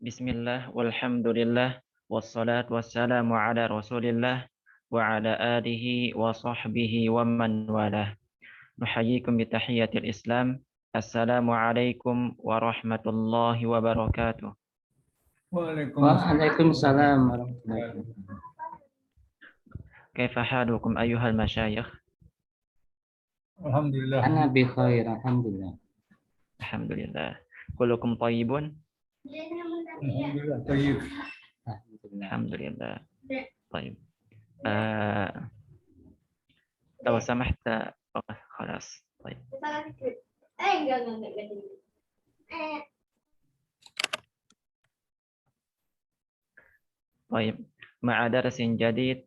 Bismillah, walhamdulillah, wassalatu wassalamu ala rasulillah, wa ala alihi wa sahbihi wa man walah. Nuhayyikum bitahiyyatil Islam. Assalamualaikum warahmatullahi wabarakatuh. Waalaikumsalam warahmatullahi wabarakatuh. Kaifa halukum ayyuhal masyayikh? Alhamdulillah. Ana bi khair, alhamdulillah. Alhamdulillah. Kullukum tayyibun? Alhamdulillah. Tayyib. Alhamdulillah. Alhamdulillah. Tayyib. لو سمحت خلاص طيب. طيب مع درس جديد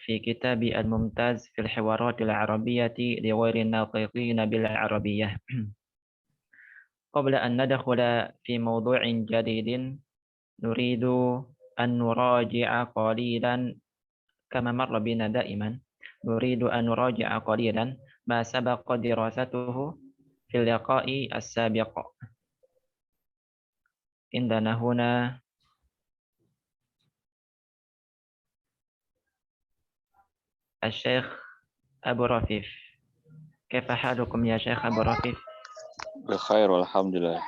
في كتاب الممتاز في الحوارات العربية لغير الناطقين بالعربية. قبل أن ندخل في موضوع جديد نريد أن نراجع قليلا كما مر بنا دائما. نريد أن نراجع قليلا ما سبق دراسته في اللقاء السابق. عندنا هنا الشيخ أبو رفيف. كيف حالكم يا شيخ أبو رفيف؟ بخير والحمد لله.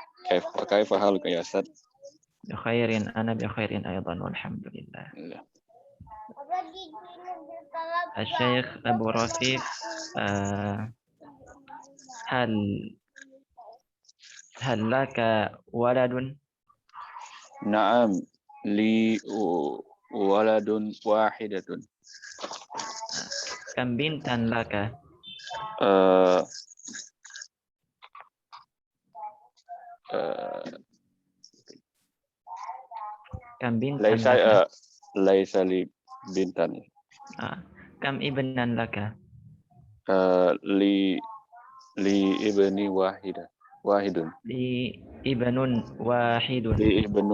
كيف حالك يا أستاذ؟ بخير، أنا بخير أيضا والحمد لله. الشيخ أبو رفيف، هل لك ولد؟ نعم لي ولد واحدة. كم بنتا لك؟ كم بنتا لك؟ ليس لي بنتا. كم ابنا لك؟ لي ابن واحد. لي ابن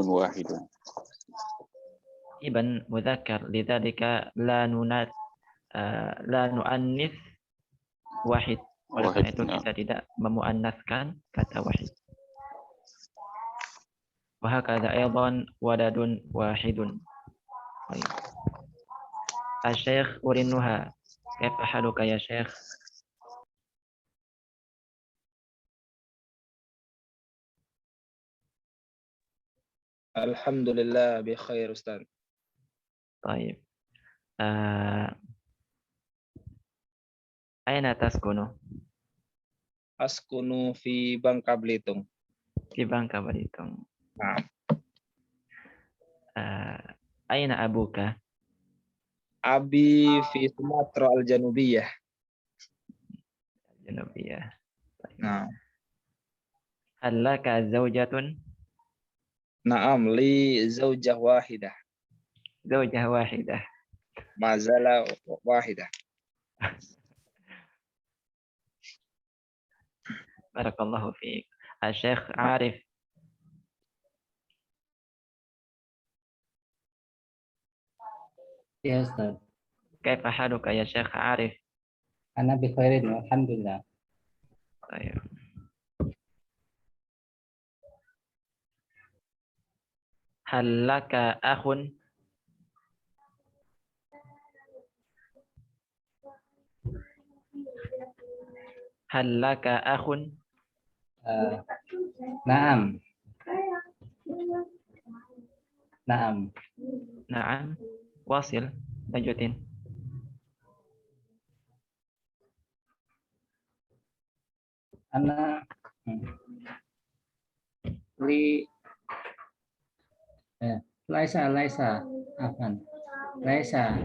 واحد. ابن مذكر، لذلك لا نؤنث واحد. Oleh karena itu kita tidak memuannaskan kata wahid. وهكذا أيضا ولد واحد. طيب. الشيخ أرنها، كيف حالك يا شيخ؟ Alhamdulillah bi khair Ustaz. طيب. أين تسكن؟ Askunu fi Bangka Belitung. Di Bangka Belitung. Nah. أين أبوك؟ Abi fi Sumatera Al-Janubiyah. Janubiyah. Nah. هل لك زوجة؟ Naam li zaujah wahidah. زوجة واحدة. Mazala wahidah. بارك الله فيك. الشيخ عارف. Ya Ustaz. كيف حالك يا شيخ عارف؟ Ana bi khairin, alhamdulillah. طيب. هل لك أخ؟ هل لك أخ؟ Naam. Naam. نعم. واصل. lanjutin. Ana li Laisa afan. Laisa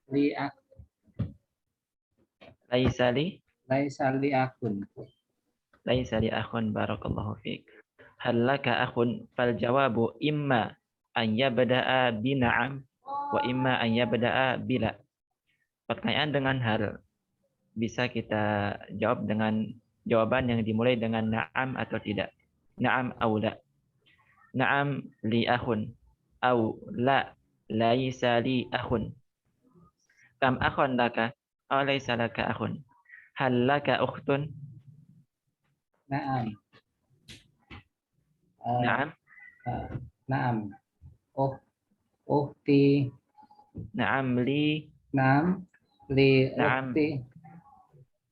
li Laisa li akun. Laisa li akhun. Barakallahu fiik. Hal laka akhun? Fal jawabu imma an yabda'a bi na'am wa imma an yabda'a bila. Pertanyaan dengan hal bisa kita jawab dengan jawaban yang dimulai dengan na'am atau tidak. Na'am au la. Na'am li akhun au la laisa li akhun. Kam akhun laka aw laisa laka akhun. Hal laka ukhtun? Naam. Naam. Naam. Ukhti. Naam li. Naam. Li Naam. ukhti.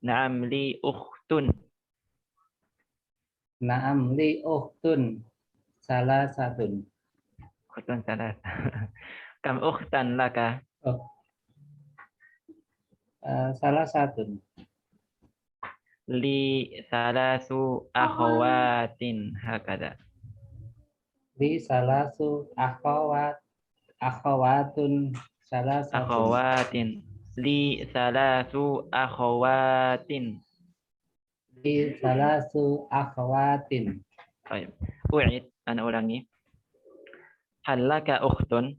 Naam li ukhtun. Naam li ukhtun. Salah satun. Ukhtun salat. Kam ukhtan laka. Oh. Salah satun. Li salasu akhawatin hakada. Li salasu akhawatun salah satun. Akhawatin. Li salasu akhawatin. Li salasu akhawatin. Baik. U'id, ana ulangi. Hal laka ukhtun?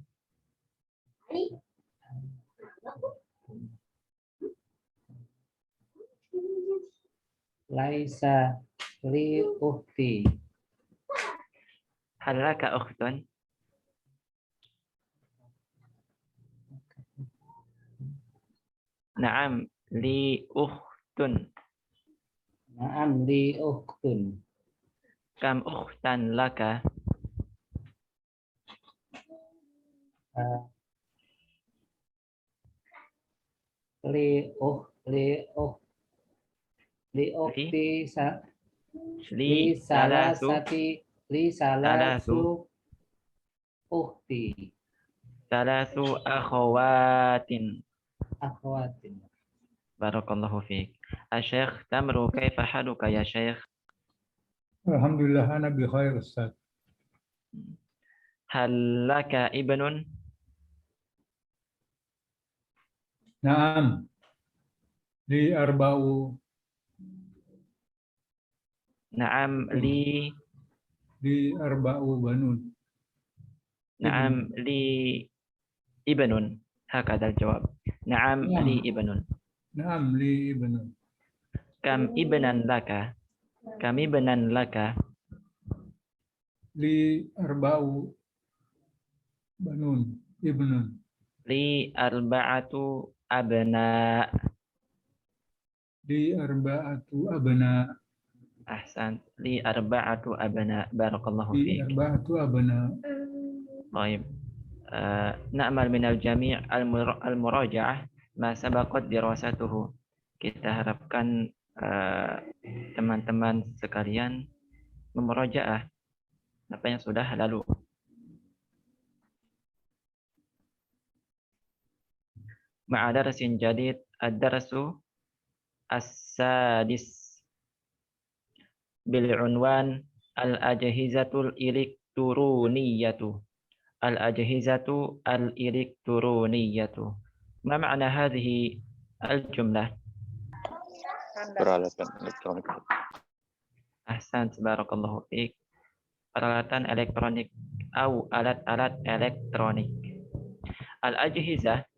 Laisa li ukhti. Hal laka ukhtun? Naam li ukhtun. Naam li ukhtun. Kam ukhtan laka? Li ukhti Li salasu salasu ukhti. salasu akhawatin. Akhwatin. Barakallahu fiik. Asy-Syaikh Tamru, kaifa haluka ya Syekh? Alhamdulillah, ana bi khair, Ustaz. Hal laka ibnun? Naam. Li arba'u. Naam li. Li arba'u banun. Naam li ibnun. Hakadha al-jawab. Naam li ibnun. Naam li ibnun. Kam ibnan laka? Kam ibnan laka? Li arba'u banun. Ibnun. Li arba'atu abna. Li arba'atu abna. Ahsan. Li arba'atu abna. Barakallahu Li fiik. arba'atu abna. Baik. Na'mal minal jami' al-muraja'ah ma sabaqat dirasatuhu. Kita harapkan teman-teman sekalian memurajaah apa yang sudah lalu. Ma'a darasin jadid ad-darasu as-sadis bil unwan al-ajhizatul elektroniyatu. Al-ajhizatu al-elektroniyatu. Ma ma'na hadhihi al-jumlah? Peralatan elektronik. Ahsan, barakallahu fiik. Peralatan elektronik atau alat-alat elektronik. Al-ajhizah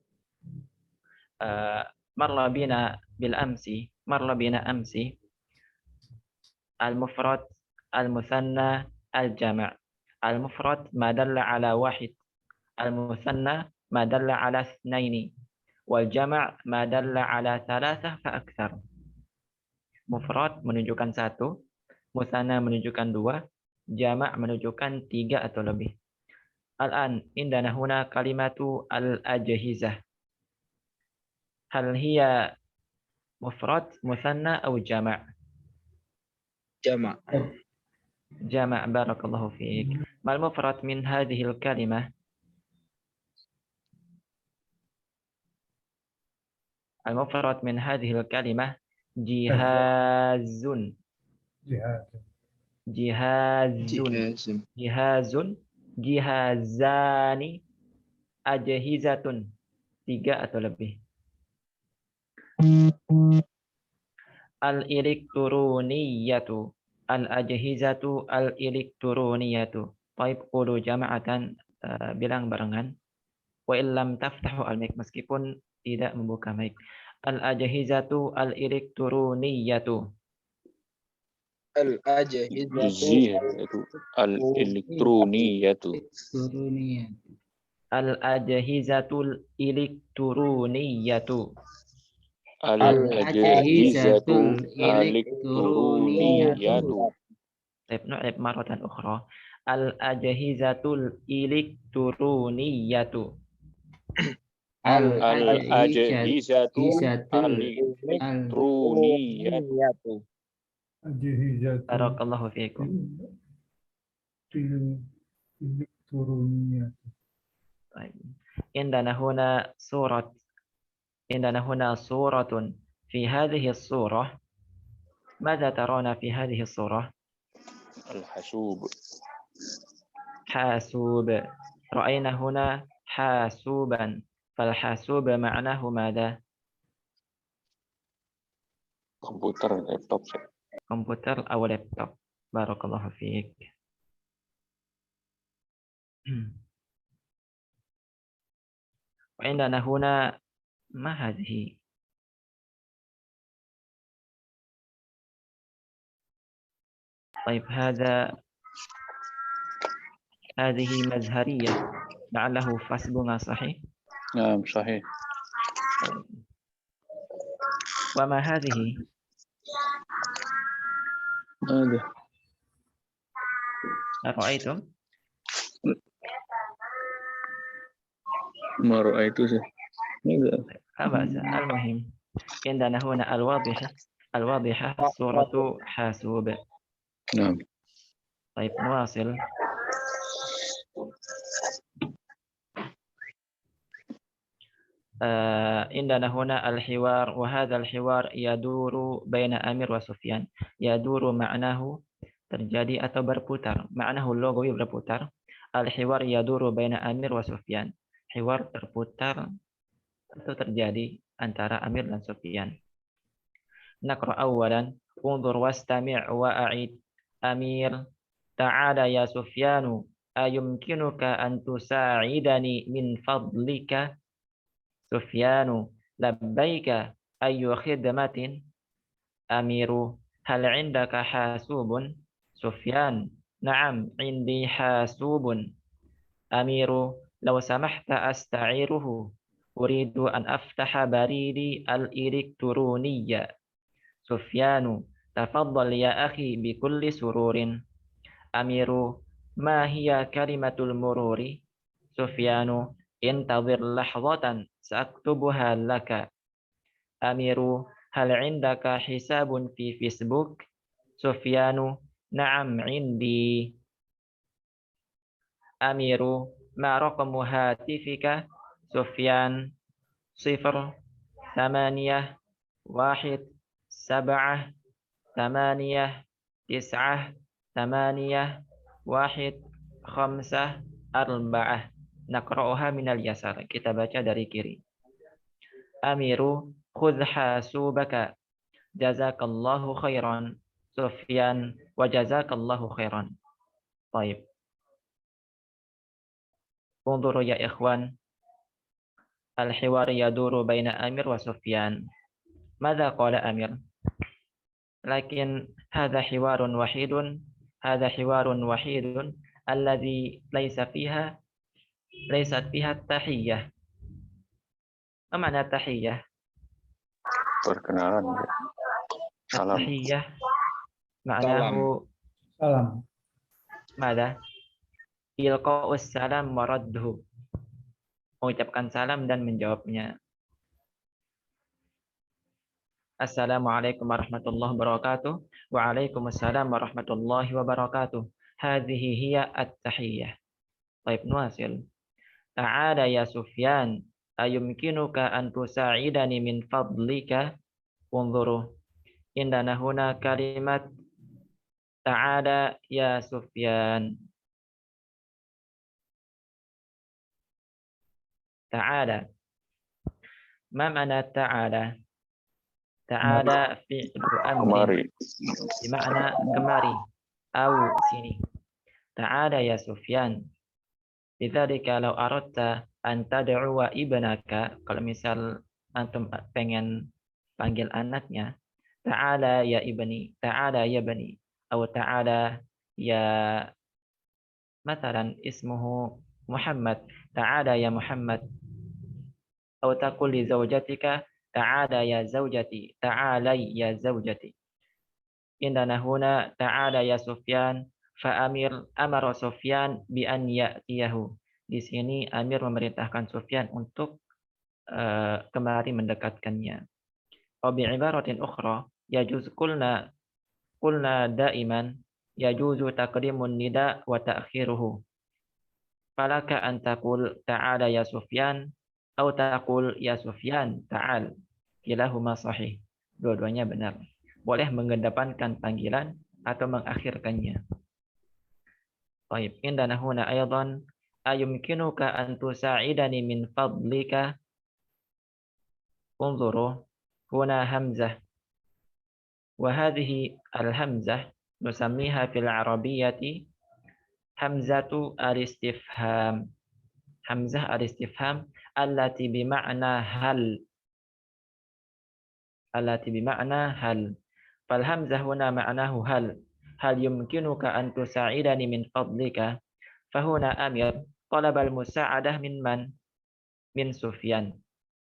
marra bina amsi al-mufrad al-muthanna al-jama'. Al-mufrad ma dalla ala wahid, al-muthanna ma dalla ala ithnaini, wal jama' ma dalla ala thalathah fa akthar. Mufrad menunjukkan satu, mutsanna menunjukkan dua, jama' menunjukkan tiga atau lebih. Al-an indana huna kalimatu al-ajhizah. Hal hiya mufrad, mutsanna atau jama'? Jama'. Jama', barakallahu fiik. Mal mufrad min hadhihi al-kalimah? Al-mufrad min hadhihi al-kalimah jihazun. Jihazun, jihazani, ajhizatun. Tiga atau lebih. Al-elektroniyatu, al-ajhizatu al-elektroniyatu. Baik, qulu jama'atan, bilang barengan. Wa illam taftahu al-mic, meskipun tidak membuka mic. Al-ajhizatu al-elektroniyatu. Al-ajhizatu al-elektroniyatu. Al-ajhizatul elektroniyatu. Al-ajhizatul elektroniyatu. طيب نعرف مرة أخرى. الأجهزة الإلكترونية. Al-ajizatu الإلكترونية. Ajhizatu بارك الله فيكم. elektronia. طيب عندنا هنا صورة. في هذه الصورة ماذا ترون في هذه الصورة؟ الحاسوب. حاسوب. رأينا هنا حاسوبا، فالحاسوب معناه ماذا؟ Komputer, laptop. كمبيوتر أو لابتوب. بارك الله فيك. وعندنا هنا ما هذه؟ طيب هذه مزهرية، لعله فاسبنا صحيح؟ نعم صحيح. طيب. وما هذه؟ هذا رأيتم؟ ما رأيته sih. Enggak. لا بأس. المهم عندنا هنا الواضحة صورة حاسوب. نعم. طيب نواصل. عندنا هنا الحوار، وهذا الحوار يدور بين أمير وسفيان. يدور معناه terjadi atau berputar. Ma'nahu logowi berputar. Al-hiwar yaduru baina Amir wa Sufyan. Hiwar terputar atau terjadi antara Amir dan Sufyan. Naqra awalan. Unzur wastami' wa a'id. Amir. Ta'ala ya Sufyanu. Ayumkinuka an tusa'idani min fadlika. Sufyanu. Labbaika ayyu khidmatin. Amiru. Hal indaka hasubun. Sufyan, na'am, indi hasubun. Amiru, law samahta asta'iruhu. Uridu an aftaha baridi al-elektroniya. Sufyanu, tafaddal ya akhi bi kulli sururin. Amiru, ma hiya kalimatul mururi? Sufyanu, intadhir lahzatan sa'aktubuha laka. Amiru, hal indaka hisabun fi Facebook? Sufyanu, na'am indi. Amiru, ma raqamu hatifika? Sufyan, 0 8 1 7 8 9 8 1 5 4. Naqra'uha minal yasar. Kita baca dari kiri. Amiru, khudh hasubaka. Jazakallahu khairan. Sufyan, wa jazakallahu khairan. Baik. Unzuru ya ikhwan. Al-hiwar yaduru baina Amir wa Sufyan. Madza qala Amir? Lakin hadha hiwarun wahidun. Hadha hiwarun wahidun. Alladhi laysat fiha tahiyyah. Apa makna tahiyyah? Perkenalan. Salam. Tahiyyah ma'nahu Salam. mada? Ilqa'us salam wa radduhu. Mengucapkan salam dan menjawabnya. Assalamualaikum warahmatullahi wabarakatuh. Waalaikumsalam warahmatullahi wabarakatuh. Hadhihi hiya at-tahiyyah. Baik, nuasil. Ta'ala ya Sufyan, ayumkinuka an tusa'idani min fadlika? Unzuru. Indana huna kalimat ta'ala ya Sufyan. Ta'ala. Ma mana ta'ala? Ta'ala fi'lu amrin. Kemari. Bermakna kemari. Au sini. Ta'ala ya Sufyan. Lidzalika law aradta an tad'uwa ibnaka, kalau misal antum pengen panggil anaknya, ta'ala ya ibni, ta'ala ya bani, atau ta'ala ya matalan ismuhu Muhammad, ta'ala ya Muhammad, atau taqul li zawjatika ta'ala ya zawjati, ta'alai ya zawjati. indana huna ta'ala ya Sufyan fa amara Sufyan bi an ya'tiyahu. Di sini Amir memerintahkan Sufyan untuk kemari mendekatkannya. Wa bi ibaratin ukhra yajuz qulna daiman yajuzu taqdimun nida wa ta'khiruhu. Falaka an taqul ta'ala ya Sufyan atau taqul ya Sufyan ta'al. Kilahuma sahih. Dua-duanya benar. Boleh mengedepankan panggilan atau mengakhirkannya. Baik, indana huna aydan ayumkinuka an tusa'idani min fadlika. Unzuru huna hamzah. Wa hadhihi al-hamzah nusammiha fil arabiyyati hamzatu al-istifham. Hamzah al-istifham allati bima'na hal. Allati bima'na hal. Fal hamzah huna ma'nahu hal. Hal yumkinuka an tusa'idani min fadlika. Fahuna Amir talaba al-musa'adah min man? Min Sufyan.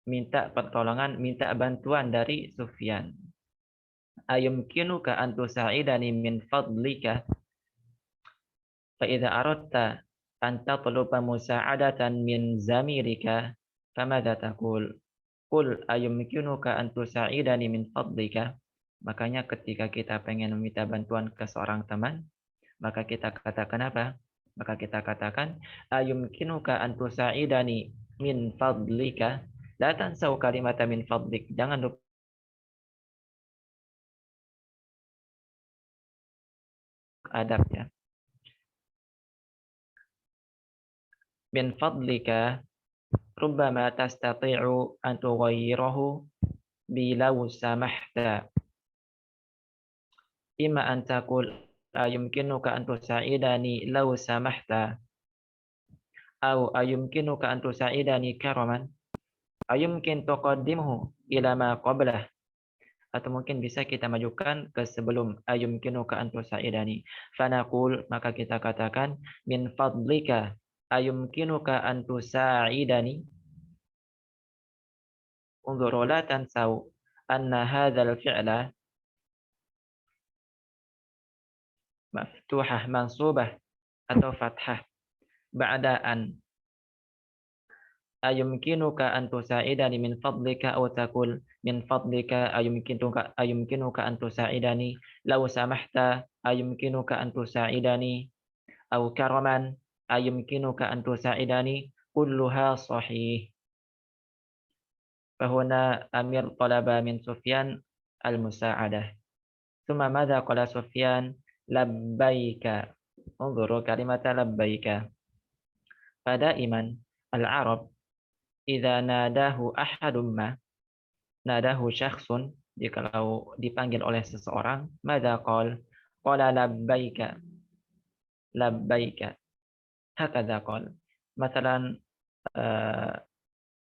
Minta pertolongan, minta bantuan dari Sufyan. Ayumkinuka an tusa'idani min fadlika. Fa idza aradta an tatluba musa'adatan min zamirika famadza taqul? Qul ayumkinuka an tusa'idani min fadlika. Makanya ketika kita pengen meminta bantuan ke seorang teman, maka kita katakan apa? Maka kita katakan ayumkinuka an tusa'idani min fadlika. La tansau kalimata min fadlik. Jangan lupa adab ya. Min fadlika rubbama tastati'u an tughayyirahu bilaw samahta. Imma an taqul ayumkinuka an tusa'idani law samahta. Aw ayumkinuka an tusa'idani karaman. Ayumkin tuqaddimuhu ila ma qablah. Atau mungkin bisa kita majukan ke sebelum ayumkinuka an tusa'idani. Fanaqul, maka kita katakan min fadlika ayumkinuka an tusa'idani. Unzuru la tansau anna hadzal fi'la maftuhah mansubah atau fathah ba'da an. Ayumkinuka an tusa'idani min fadlika aw taqul min fadlika ayumkinuka an tusa'idani law samahta ayumkinuka an tusa'idani aw karaman ayumkinuka an tusa'idani kulluha sahih. Fahuna Amir talaba min Sufyan al-musa'adah. Thumma madza qala Sufyan? Labbaika. Unzuru kalimata labbaika. Pada iman al-Arab idza nadahu ahadum ma, nadahu syakhsun, jikalau dipanggil oleh seseorang, madza qala labbaika. Labbaika. Hakadza qala. Masalan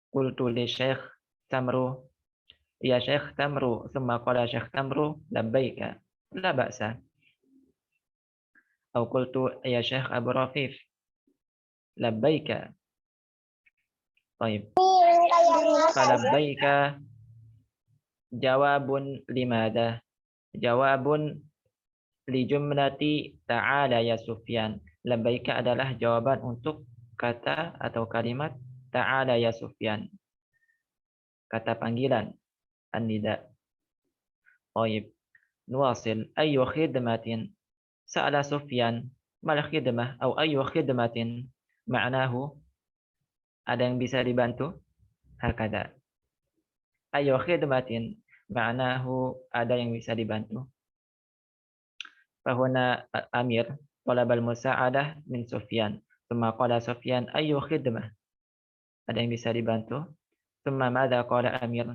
qultu li Syekh Tamru, ya Syekh Tamru, thumma qala Syekh Tamru labbaika. La ba'sa. Atau qultu ya Syekh Abu Rafif labbaika. Baik. Falabbaika jawabun limada? Jawabun li jumlati ta'ala ya Sufyan. Labbaika adalah jawaban untuk kata atau kalimat ta'ala ya Sufyan. Kata panggilan an-nida. Baik. Nuwasil ayyu khidmatin sa'ala Sufyan mal khidmah atau ayyu khidmatin ma'nahu. Ada yang bisa dibantu? Hakada. Ayo khidmatin ma'nahu ada yang bisa dibantu. Fahuna Amir talabal musa'adah min Sufyan. Tsumma qala Sufyan ayo khidmah. Ada yang bisa dibantu? Tsumma madza qala Amir?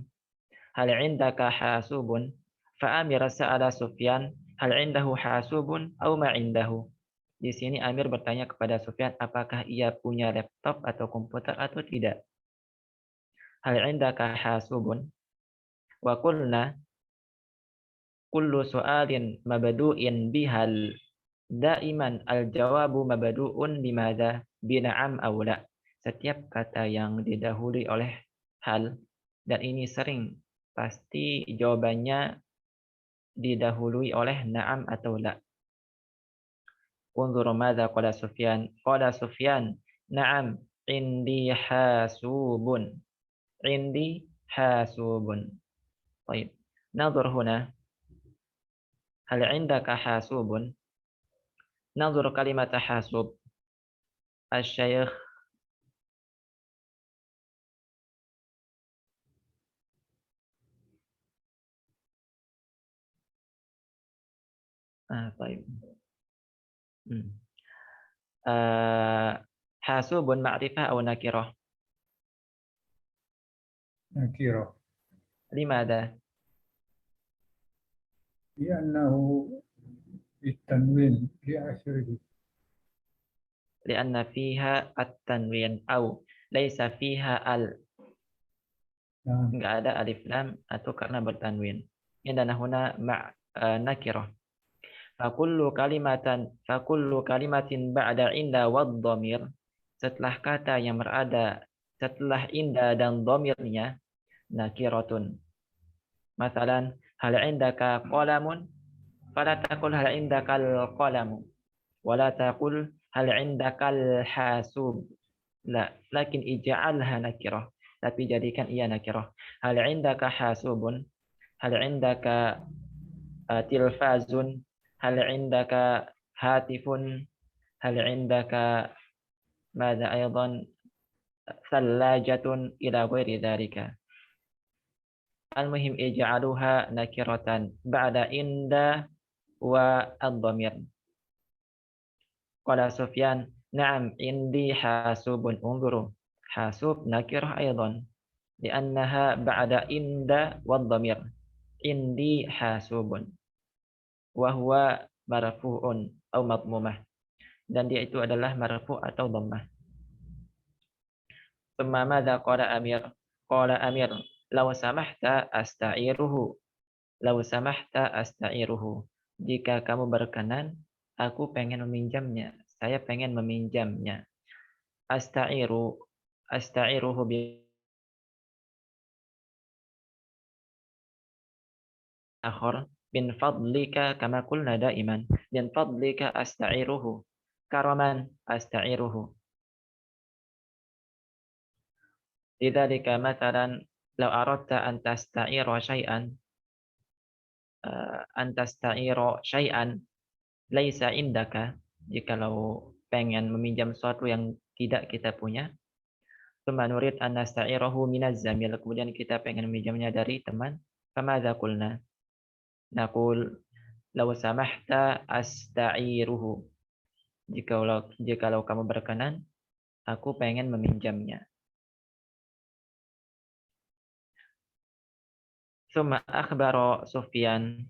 Hal 'indaka hasubun? Fa Amir sa'ala Sufyan hal 'indahu hasubun aw ma 'indahu? Di sini Amir bertanya kepada Sufyan apakah ia punya laptop atau komputer atau tidak. Hal 'indaka hasubun? Wa qulna kullu su'alin mabdu'in bihal daiman al-jawabu mabdu'un bimadza? Bina'am aw la. Setiap kata yang didahului oleh hal dan ini sering pasti jawabannya didahului oleh na'am atau la. Unzur madza qala Sufyan. Qala Sufyan, na'am, indi hasubun. Indi hasubun. Baik. Nanzur huna. Hal 'indaka hasubun? Nanzur kalimat hasub. Asy-syaikh baik. Hasubun ma'rifah atau nakirah? نكرة Limada? لأنه بالتنوين لآخره. Lianna fiha at-tanwin au laisa fiha al. نعم. Enggak ada alif lam atau karena bertanwin. Indana huna nakirah. Fakullu kalimatin ba'da inda wad dhamir. Setelah kata yang berada setelah inda dan dhamirnya nakiratun. Masalan, hal indaka qalamun? Fala taqul hal indakal qalamu. Wala taqul hal indakal hasub. La, lakin ij'alha nakirah. Tapi jadikan ia nakirah. Hal indaka hasubun? Hal indaka tilfazun? Hal indaka hatifun? Hal indaka ماذا أيضا ثلاجة إلى غير ذلك. Al-muhim ij'aluha nakiratan ba'da inda wa ad-dhamir. Qala Sufyan, na'am indi hasubun. Unzuru. Hasub nakirah aydan. Li'annaha ba'da inda wa ad-dhamir. Indi hasubun. Wa huwa marfu'un atau madmumah. Dan dia itu adalah marfu' atau dhammah. Tsumma madza qala Amir? Qala Amir, law samahta asta'iruhu. Law samahta asta'iruhu. Jika kamu berkenan, aku pengen meminjamnya. Saya pengen meminjamnya. Asta'iruhu bi akhar bin fadlika kama qulna daiman. Bin fadlika asta'iruhu. Karaman asta'iruhu. Lidzalika mathalan law aradta an tasta'ira syai'an laisa indaka, jikalau pengen meminjam sesuatu yang tidak kita punya, tsumma nurid an nasta'irahu minaz zamil, kemudian kita pengen meminjamnya dari teman, famadza qulna? Naqul law samahta asta'iruhu. Jikalau kamu berkenan, aku pengen meminjamnya. Tsumma akhbara Sufyan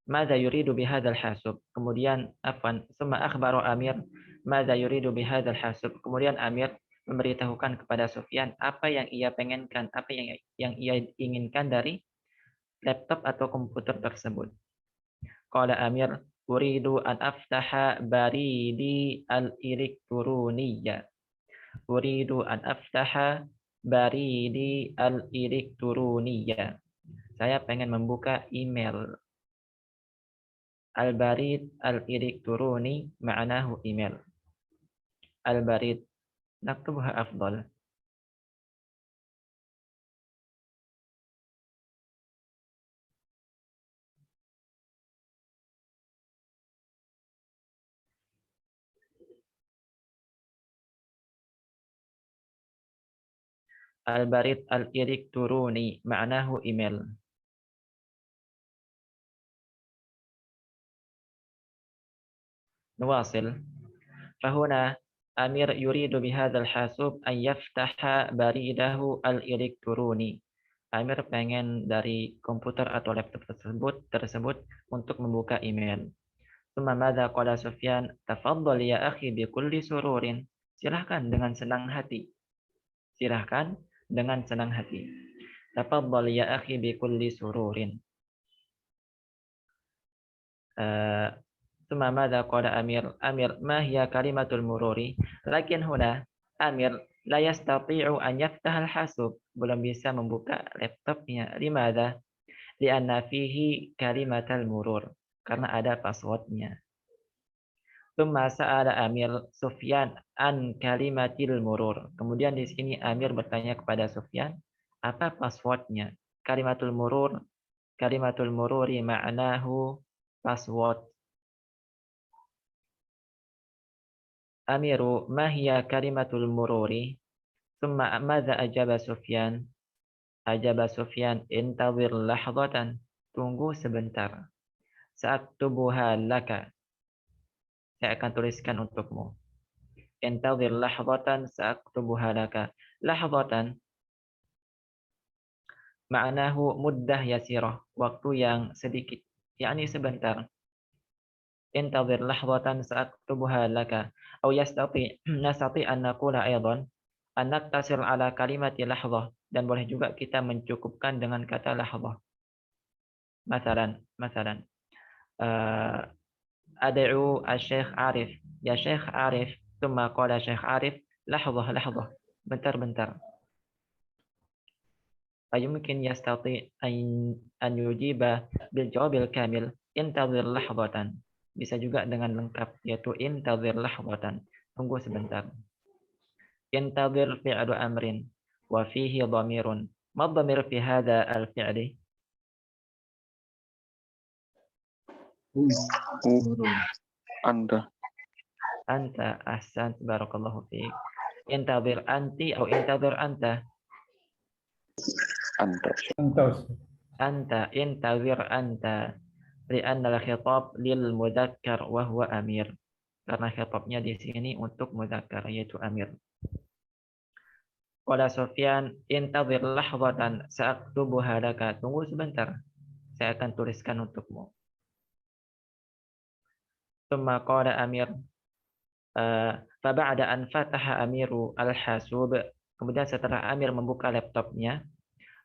madza yuridu bihadzal hasub. Kemudian tsumma akhbara Amir madza yuridu bihadzal hasub. Kemudian Amir memberitahukan kepada Sufyan apa yang ia pengenkan, apa yang ia inginkan dari laptop atau komputer tersebut. Qala Amir, uridu an aftaha baridi al-elektroniyya. Uridu an aftaha baridi al-elektroniyya. Saya pengen membuka email. Al-barid al-elektroni ma'nahu email. Al-barid naktubha afdal. Al-barid al-elektroni ma'nahu email. نواصل. فهنا أمير يريد بهذا الحاسوب أن يفتح بريده الإلكتروني. Amir pengen dari komputer atau laptop tersebut untuk membuka email. Tsumma madza qala Sufyan? Tafaddal ya akhi bi kulli sururin. Silahkan dengan senang hati. Silahkan dengan senang hati. Tafaddal ya akhi bi kulli sururin. Tsumma madza qala Amir? Amir, ma hiya kalimatul mururi? Lakin huna Amir la yastati'u an yaftaha al-hasub. Belum bisa membuka laptopnya. Limadza? Lianna fihi kalimatal murur. Karena ada passwordnya. Tsumma sa'ala Amir Sufyan an kalimatil murur. Kemudian di sini Amir bertanya kepada Sufyan, apa passwordnya? Kalimatul mururi ma'nahu password. Amiru, ma hiya kalimatul mururi? Tsumma madza ajaba Sufyan? Ajaba Sufyan, intawir lahdatan. Tunggu sebentar. Sa'aktubuha laka. Saya akan tuliskan untukmu. Intawir lahdatan sa'aktubuha laka. Lahdatan ma'nahu muddah yasirah, waktu yang sedikit, yakni sebentar. Intawir lahdatan sa'aktubuha laka. Aw nastati an naqula aydan an naktasir ala kalimati lahdah, dan boleh juga kita mencukupkan dengan kata lahdah. Masalan, ad'u asy-syekh Arif, ya Syekh Arif, tsumma qala Syekh Arif, lahdah, bentar. Ayumkin yastati an yujiba bil jawabil kamil, intadhir lahdatan. Bisa juga dengan lengkap, yaitu intadhir lahdatan, tunggu sebentar. Intadhir fi'lu amrin wa fihi dhamirun. Ma dhamir fi hadha al-fi'li? Anda. Anta, ahsant, barakallahu fiik. Intadhir anti atau intadhir anta? Anta, intadhir anta. Li'anna al-khitab lil mudzakkar wa huwa amir. Karena khitabnya di sini untuk mudzakkar, yaitu amir. Qala Sufyan, intadhir lahdatan sa'aktubuha laka. Tunggu sebentar, saya akan tuliskan untukmu. Tsumma qala Amir, fa ba'da an fataha Amiru al-hasub. Kemudian setelah Amir membuka laptopnya,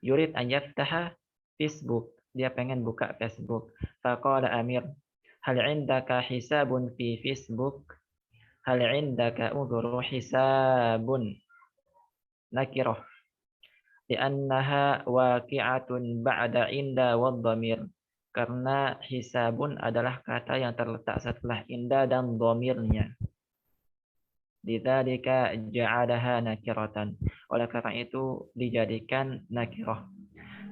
yurid an yaftaha Facebook. Dia pengen buka Facebook. Fa qala Amir, hal 'indaka hisabun fi Facebook? Hal 'indaka udhuru hisabun? Nakirah. Li'annaha waqi'atun ba'da inda wad-dhamir. Karena hisabun adalah kata yang terletak setelah inda dan dhamirnya. Lidzalika ja'alaha nakiratan. Oleh karena itu dijadikan nakirah.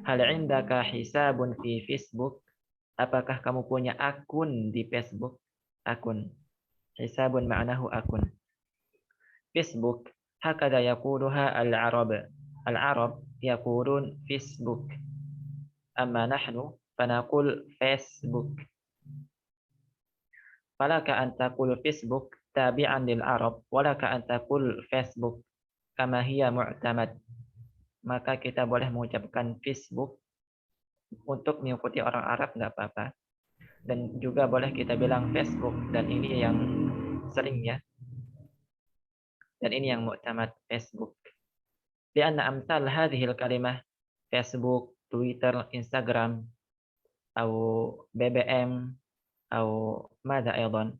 Hal 'indaka hisabun fi Facebook? Apakah kamu punya akun di Facebook? Akun. Hisabun ma'nahu akun. Facebook. Hakada yaquluha al-Arab. Al-Arab yaqulun Facebook. Amma nahnu fanaqul Facebook. Falaka an taqul Facebook tabi'an lil Arab, walaka an taqul Facebook kama hiya mu'tamad. Maka kita boleh mengucapkan Facebook untuk mengikuti orang Arab, enggak apa-apa. Dan juga boleh kita bilang Facebook, dan ini yang sering ya. Dan ini yang mu'tamad, Facebook. Lianna amsal hadhil kalimah, Facebook, Twitter, Instagram, atau BBM, atau ماذا أيضا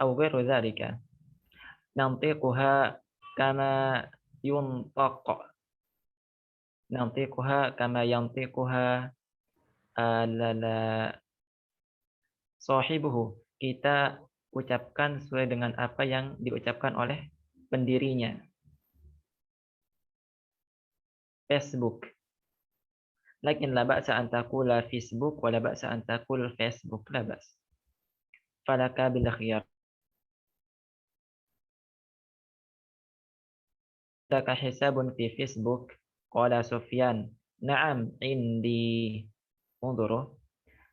أو غير ذلك ننطقها كما ينطقها sahibuhu. Kita ucapkan sesuai dengan apa yang diucapkan oleh pendirinya. Facebook. Lakin la ba'sa an taqula Facebook wa la ba'sa an taqul Facebook, la ba's. Falaka bil khiyar. Laka hisabun fi Facebook? Qala Sufyan, na'am indi. Unzuru.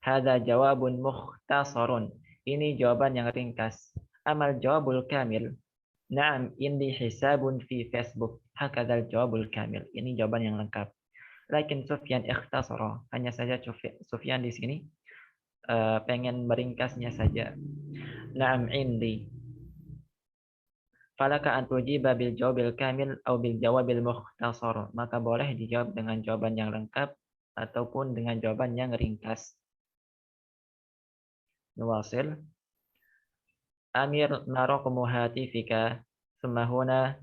Hadza jawabun mukhtasarun. Ini jawaban yang ringkas. Amal jawabul kamil. Na'am indi hisabun fi Facebook. Hakadzal jawabul kamil. Ini jawaban yang lengkap. Lakin Sufyan ikhtasara, hanya saja Sufyan di sini pengen meringkasnya saja. Na'am indi. Falaka an tujiba bil jawabil kamil atau bil jawabil mukhtasar. Maka boleh dijawab dengan jawaban yang lengkap ataupun dengan jawaban yang ringkas. Nuwasil. Amir naraqmu hatifika. Thumma huna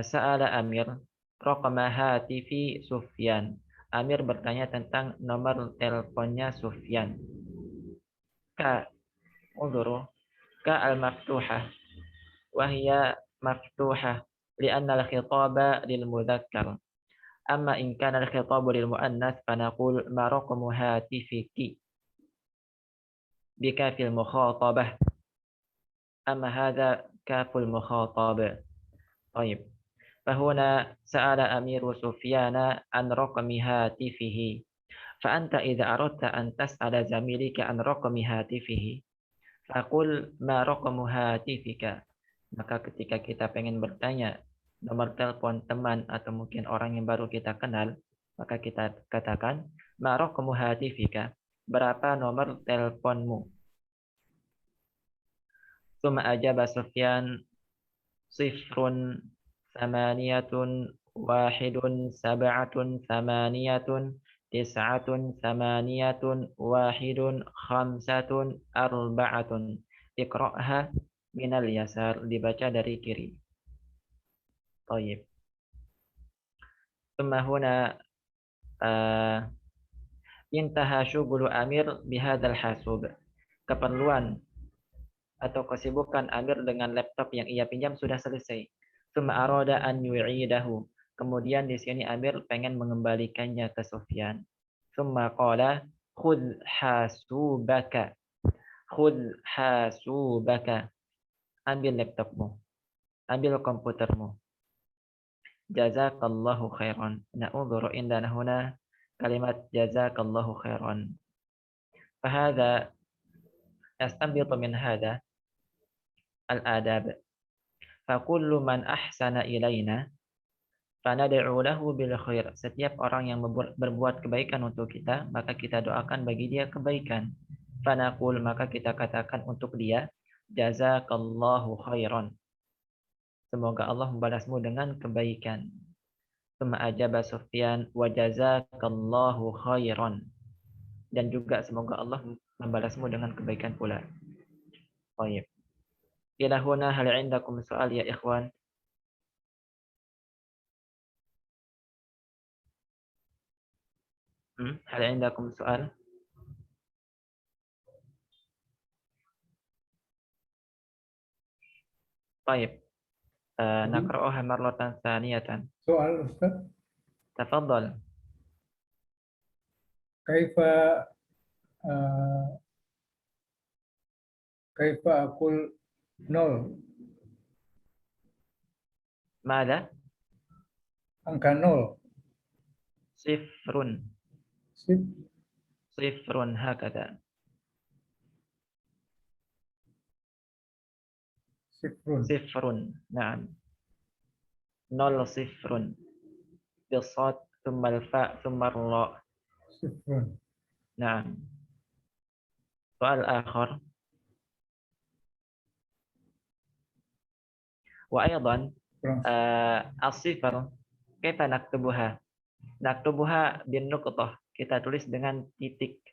sa'ala Amir raqama hatifi Sufyan. Amir bertanya tentang nomor teleponnya Sufyan. Ka, unzuru, ka al-maftuhah, wahya maftuhah, lianna al-khitaba lil-mudzakkar. Amma in kana al-khitabu lil-mu'annas, fanaqul ma raqamu hatifiki bika fil mukhatabah. Amma hadha kaful mukhatabah. Baik. Fahuna sa'ala Amiru Sufyana an raqami hatifihi. Fa'anta idza aradta an tas'ala zamilika an raqami hatifihi, faqul ma raqamu hatifika. Maka ketika kita pengen bertanya nomor telepon teman atau mungkin orang yang baru kita kenal, maka kita katakan ma raqamu hatifika, berapa nomor teleponmu? Tsumma ajaba Sufyan sifrun samaniyatun wahidun sab'atun samaniyatun tis'atun samaniyatun wahidun khamsatun arba'atun. Iqra'ha minal yasar, dibaca dari kiri. Baik. Tsumma huna intaha syughulu Amir bihadzal hasub. Keperluan atau kesibukan Amir dengan laptop yang ia pinjam sudah selesai. Tsumma arada an yu'idahu. Kemudian di sini Amir pengen mengembalikannya ke Sufyan. Tsumma qala khudh hasubaka. Khudh hasubaka. Ambil laptopmu. Ambil komputermu. Jazakallahu khairan. Na'udhuru indana huna kalimat jazakallahu khairan. Fahadha yastanbitu min hadha al-adab. Fakullu man ahsana ilaina fanad'u lahu bil khair. Setiap orang yang berbuat kebaikan untuk kita, maka kita doakan bagi dia kebaikan. Fanaqul, maka kita katakan untuk dia, jazakallahu khairan. Semoga Allah membalasmu dengan kebaikan. Tsumma ajaba Sufyan wa jazakallahu khairan. Dan juga semoga Allah membalasmu dengan kebaikan pula. Baik. Ila huna hal 'indakum soal ya ikhwan? هل عندكم سؤال؟ طيب نقرأها مرة ثانية. سؤال أستاذ، تفضل. كيف كيف أقول نول؟ ماذا؟ angka nol. صفر. صفر هكذا. صفر نعم. نول صفر بالصاد ثم الفاء ثم الراء. صفر. نعم. سؤال آخر. وأيضا الصفر كيف نكتبها؟ نكتبها بالنقطة. Kita tulis dengan titik.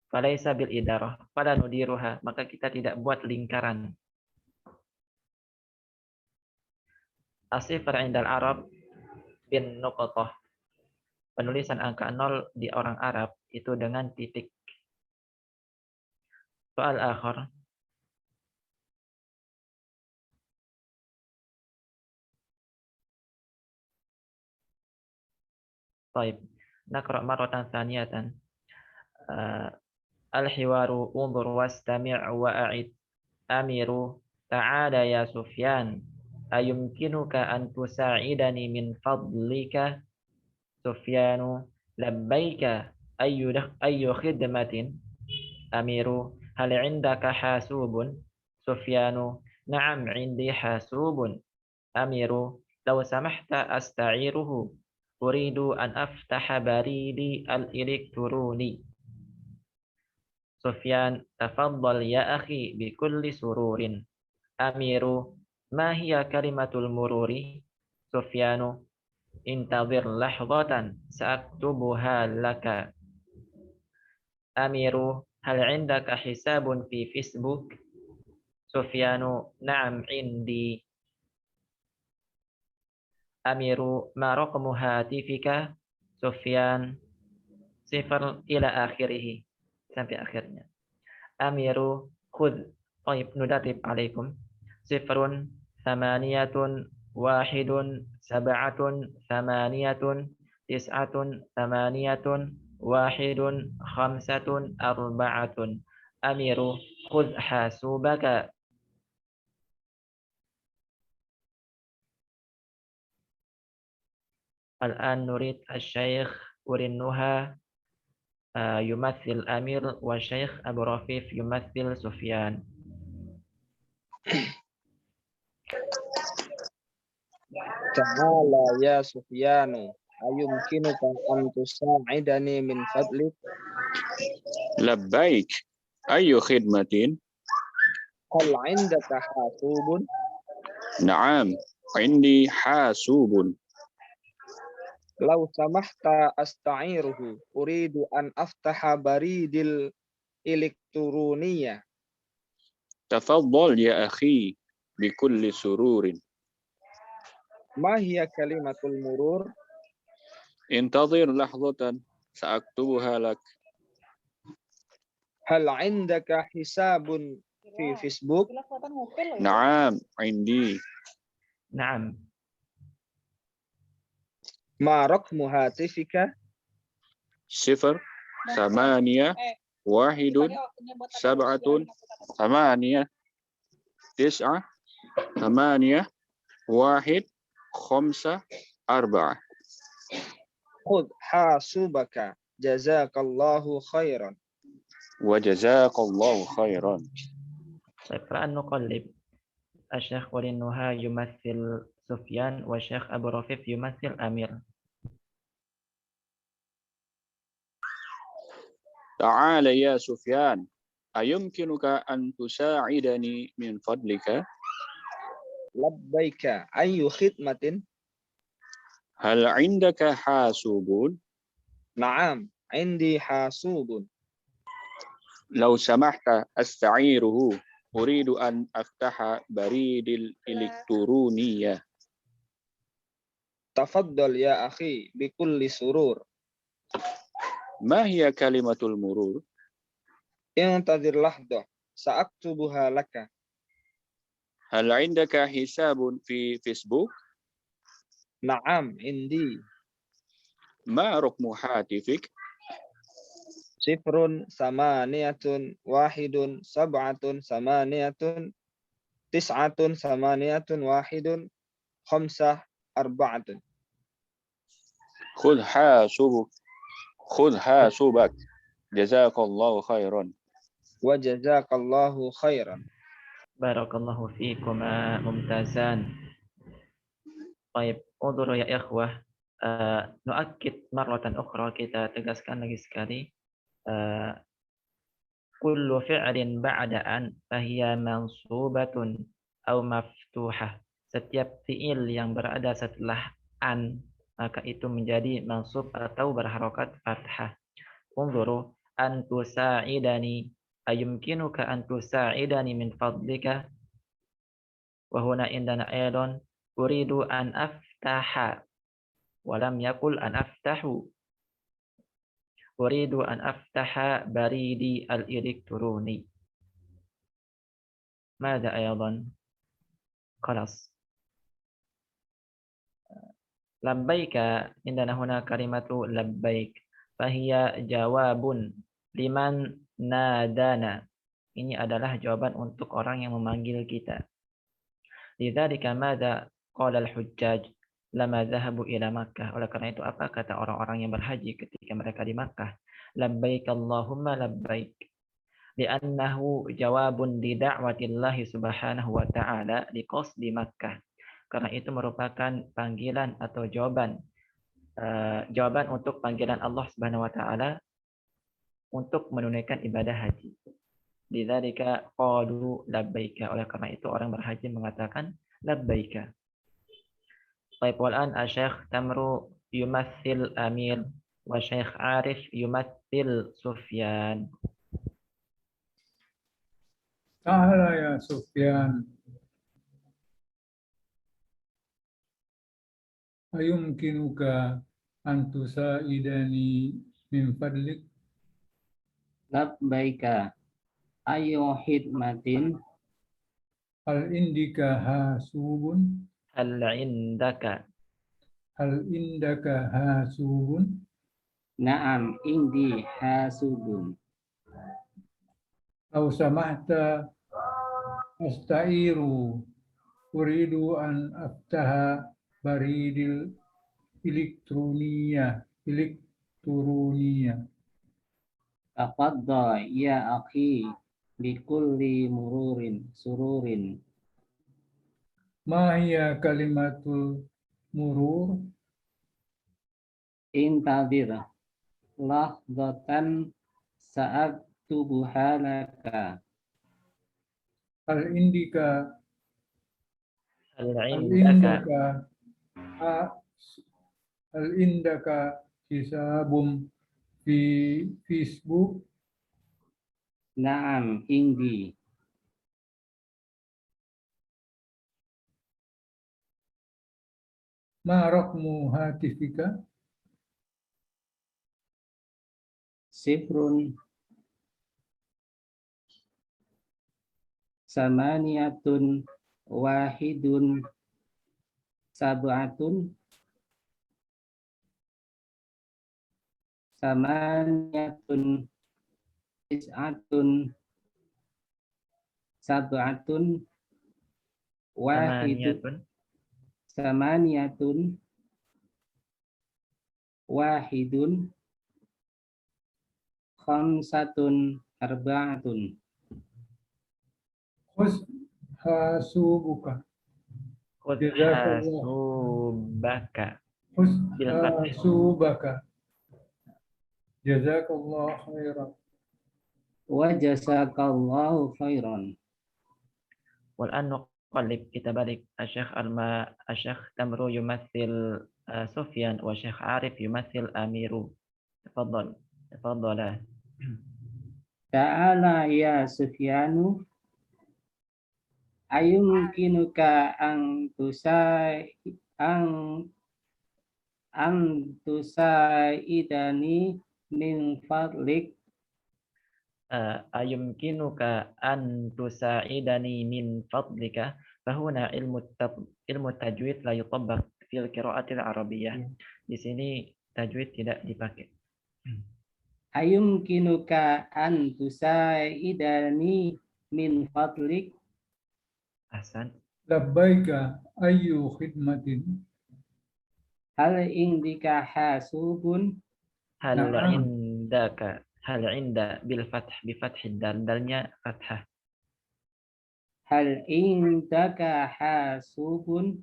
Falaisa bil idarah, fala nudiruha, maka kita tidak buat lingkaran. As-sifr 'indal Arab bin nuqtah. Penulisan angka 0 di orang Arab itu dengan titik. Soal akhir. طيب نقرأ مرة ثانية. الحوار انظر واستمع وأعد. أمير تعال يا سفيان أيمكنك أن تساعدني من فضلك؟ سفيان لبيك أي خدمة؟ أمير هل عندك حاسوب؟ سفيان نعم عندي حاسوب. أمير لو سمحت أستعيره، أريد أن أفتح بريدي الإلكتروني. سفيان تفضل يا أخي بكل سرور. أمير ما هي كلمة المرور؟ سفيان انتظر لحظة سأكتبها لك. أمير هل عندك حساب في فيسبوك؟ سفيان نعم عندي. أمير ما رقم هاتفك؟ Sufyan, sifar ila akhirih, sampai akhirnya. Amiru, khudh. Taib, nudatib alaikum. Sifrun, thamaniyatun, wahidun, sab'atun, thamaniyatun, tis'atun, thamaniyatun, wahidun, khamsatun, arba'atun. Amiru, khudh hasubaka. الآن نريد الشيخ ورنها يمثل أمير والشيخ أبو رفيف يمثل سفيان. Ta'ala ya Sufyanu, ayumkinuka an tusa'idani min fadlik? Labbaik. Ayu khidmatin? Hal indaka hasubun? Naam. Indi hasubun. Law samahta asta'iruhu, uridu an aftaha baridil elektronia. Tafaddal ya akhi. Bikulli sururin. Ma hiya kalimatul murur? Intadhir lahzatan. Sa'aktubuha lak. Hal indaka hisabun fi Facebook? Naam. Indi. نعم. Ma raqmu hatifika? Sifar. Thamaniyah. Wahidun. Sab'atun. Thamaniyah. Tis'ah. Thamaniyah. Wahid. Khamsa. Arba'ah. Khudh hasubaka, jazakallahu khairan. Wa jazakallahu khairan. الآن نقلب. الشيخ ورنها يمثل سفيان والشيخ أبو رفيف يمثل أمير. Ta'ala ya Sufyan. Ayumkinuka an tusa'idani min fadlika? Labbaika, ayu khidmatin? Hal indaka hasubun? Naam, indi hasubun. Law samahta asta'iruhu. Uridu an aftaha baridil elektronia. Tafaddal ya akhi, bikulli surur. Ma hiya kalimatul murur? Intadhir lahdah, sa'aktubuha laka. Hal indaka hisabun fi Facebook? Naam, indi. Ma raqmu hatifik? Sifrun, samaniyatun, wahidun, sab'atun, samaniyatun, tis'atun, samaniyatun, wahidun, khamsah, arba'atun. Khudh hasubuk. Khudh hasubak. Jazakallahu khairan. Wa jazakallahu khairan. Barakallahu fiikuma mumtazan. Baik, unzuru ya ikhwah. Nu'akkid marratan ukhra, kita tegaskan lagi sekali. Kullu fi'lin ba'da an fahiya mansubatun aw maftuhah. Setiap fi'il yang berada setelah an, maka itu menjadi mansub atau berharokat fathah. Unzuru an tusa'idani, ayumkinuka an tusa'idani min fadlika. Wa huna indana aydan uridu an aftaha wa lam yakul an aftahu. Uridu an aftaha baridi al-elektroni. Mada aydan? Khalas. Labbaika, indana huna kalimatu labbaik. Fahiya jawabun liman nadana. Ini adalah jawaban untuk orang yang memanggil kita. Lidzalika madza qala al-hujjaj lama zahabu ila Makkah. Oleh karena itu apa kata orang-orang yang berhaji ketika mereka di Makkah? Labbaik Allahumma labbaik. Li'annahu jawabun li da'watillahi subhanahu wa ta'ala li qasdi Makkah. Karena itu merupakan panggilan atau jawaban untuk panggilan Allah Subhanahu wa taala untuk menunaikan ibadah haji. Lidzalika qalu labbaika. Oleh karena itu orang berhaji mengatakan labbaika. Baik, wal'an Syekh Tamru yumathil Amir wa Syekh Arif yumathil Sufyan. Ta'ala ya Sufyan. Ayumkinuka أن تساعدني من فضلك. Labbaika ayu khidmatin هل عندك حاسوب؟ هل عندك هل عندك حاسوب؟ na'am indi hasubun. أو سمحت أستعير، أريد أن أفتح بريد إلكترونية. Tafadhal ya akhi bikulli sururin. ما هي كلمة المرور؟ Intadir lahdatan sa'aktubuha laka. هل عندك هل هل عندك عندك حساب في فيسبوك؟ Na'am indi. ما رقم هاتفك؟ Sifrun samaniyatun wahidun sab'atun samaniyatun tis'atun sab'atun wahidun ثمانية samaniyatun wahidun khamsatun arba'atun. خذ حاسوبك. خذ جزاك الله. حاسوبك خذ بالفتح. حاسوبك. جزاك الله خيرا. Wa jazakallahu khairan. والآن نقلب kita balik الشيخ تمرو يمثل سفيان والشيخ عارف يمثل أميرو. تفضل. Ta'ala ya Sufyanu ayumkinuka ang tusaidani min fadlik. أيمكنك أن تساعدني من فضلك فهنا علم التجويد لا يطبق في القراءة العربية. Di sini tajwid tidak dipakai. Ayumkinuka an tusaidani min fadlik. Ahsan. لبيك أي خدمة؟ Hal indika hasubun. هل نعم. عند بفتح الدال dalnya fathah. Hal indaka hasubun.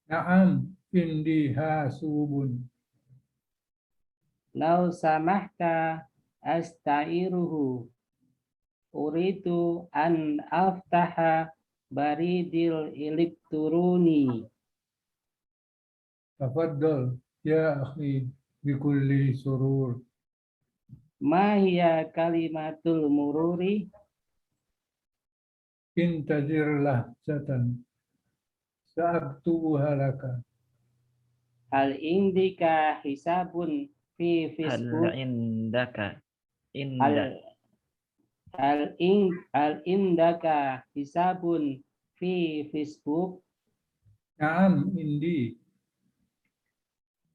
نعم عندي حاسوب. Lau samahta astairuhu. Uridu an aftaha baridil elektroni. تفضل يا أخي بكل سرور. Ma hiya kalimatul mururi. انتظر لحظة سأكتبها لك. Hal indika hisabun fi هل Facebook. عندك Hal indaka hisabun fi Facebook. نعم عندي.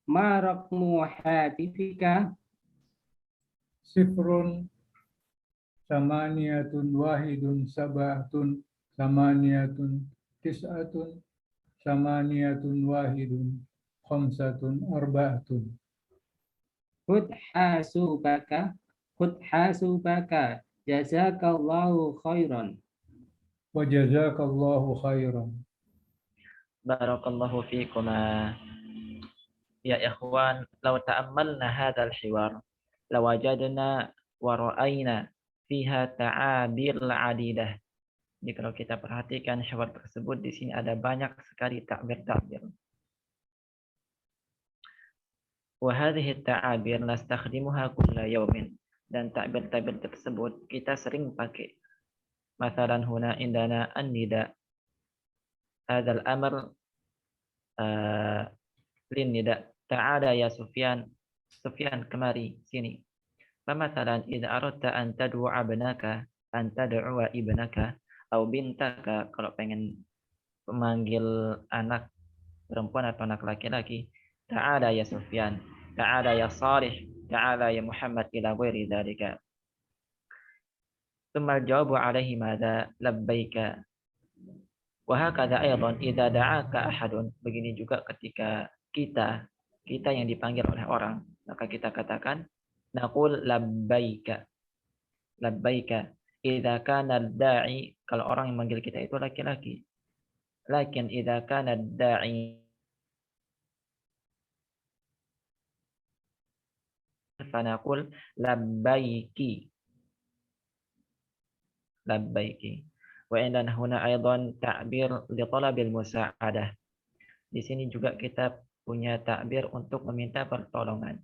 Ma raqmu hatifika. 0 8 1 7 8 9 8 1 5 4. Khud hasubaka. Jazakallahu khairan. وجزاك الله خيرا. بارك الله فيكما يا إخوان. لو تأملنا هذا الحوار لوجدنا ورأينا فيها تعابير عديدة. Jadi kalau kita perhatikan syawar tersebut, di sini ada banyak sekali ta'bir-ta'bir. Wa hadhihi ta'abir nastakhdimuha kulla yawmin. Dan ta'bir-ta'bir tersebut kita sering pakai. Mathalan huna indana an-nida. Hadzal amr lin nida. Ta'ala ya Sufyan. Sufyan, kemari, sini. Famathalan idza aradta an tad'u'a ibnaka, an tad'u'a ibnaka au bintaka, kalau pengen memanggil anak perempuan atau anak laki-laki, ta'ala ya Sufyan, ta'ala ya Salih, ta'ala ya Muhammad, ila ghairi dzalika. Tsumma al-jawabu alaihi madza? Labbaika. Wa hakadha aidan idza da'aka ahadun. Begini juga ketika kita yang dipanggil oleh orang, maka kita katakan naqul labbaika. Labbaika. Idza kana ad-da'i, kalau orang yang manggil kita itu laki-laki. Lakin idza kana ad-da'i fanaqul labbaiki. Labbaiki. Wa indana huna aidan ta'bir li talabil musa'adah. Di sini juga kita punya takbir untuk meminta pertolongan.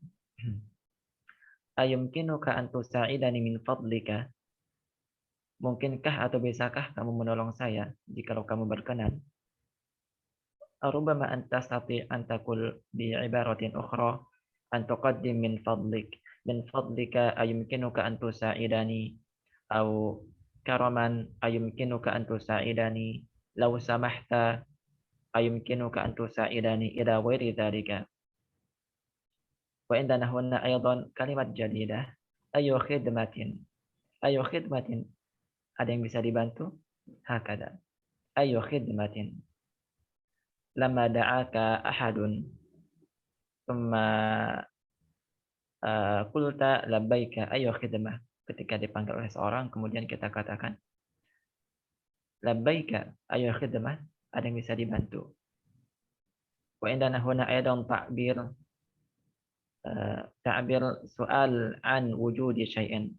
Ayumkinuka an tusa'idani min fadlika? Mungkinkah atau bisakah kamu menolong saya jikalau kamu berkenan? Arubama antastati an taqul bi ibaratin ukhra an tuqaddim min fadlika ayumkinuka an tusa'idani, au karaman ayumkinuka an tusa'idani, law samahta ayumkinuka an tusa'idani, ila ghairi dzalika. Wa indana huna aidan kalimat jadidah, ayu khidmatin. Ayu khidmatin, ada yang bisa dibantu? Hakada. Ayu khidmatin. Lama da'aka ahadun thumma qulta labbaika ayu khidmah. Ketika dipanggil oleh seorang, kemudian kita katakan labbaika ayu khidmah, ada yang bisa dibantu. Wa indana huna aidan ta'bir soal an wujudi syai'in,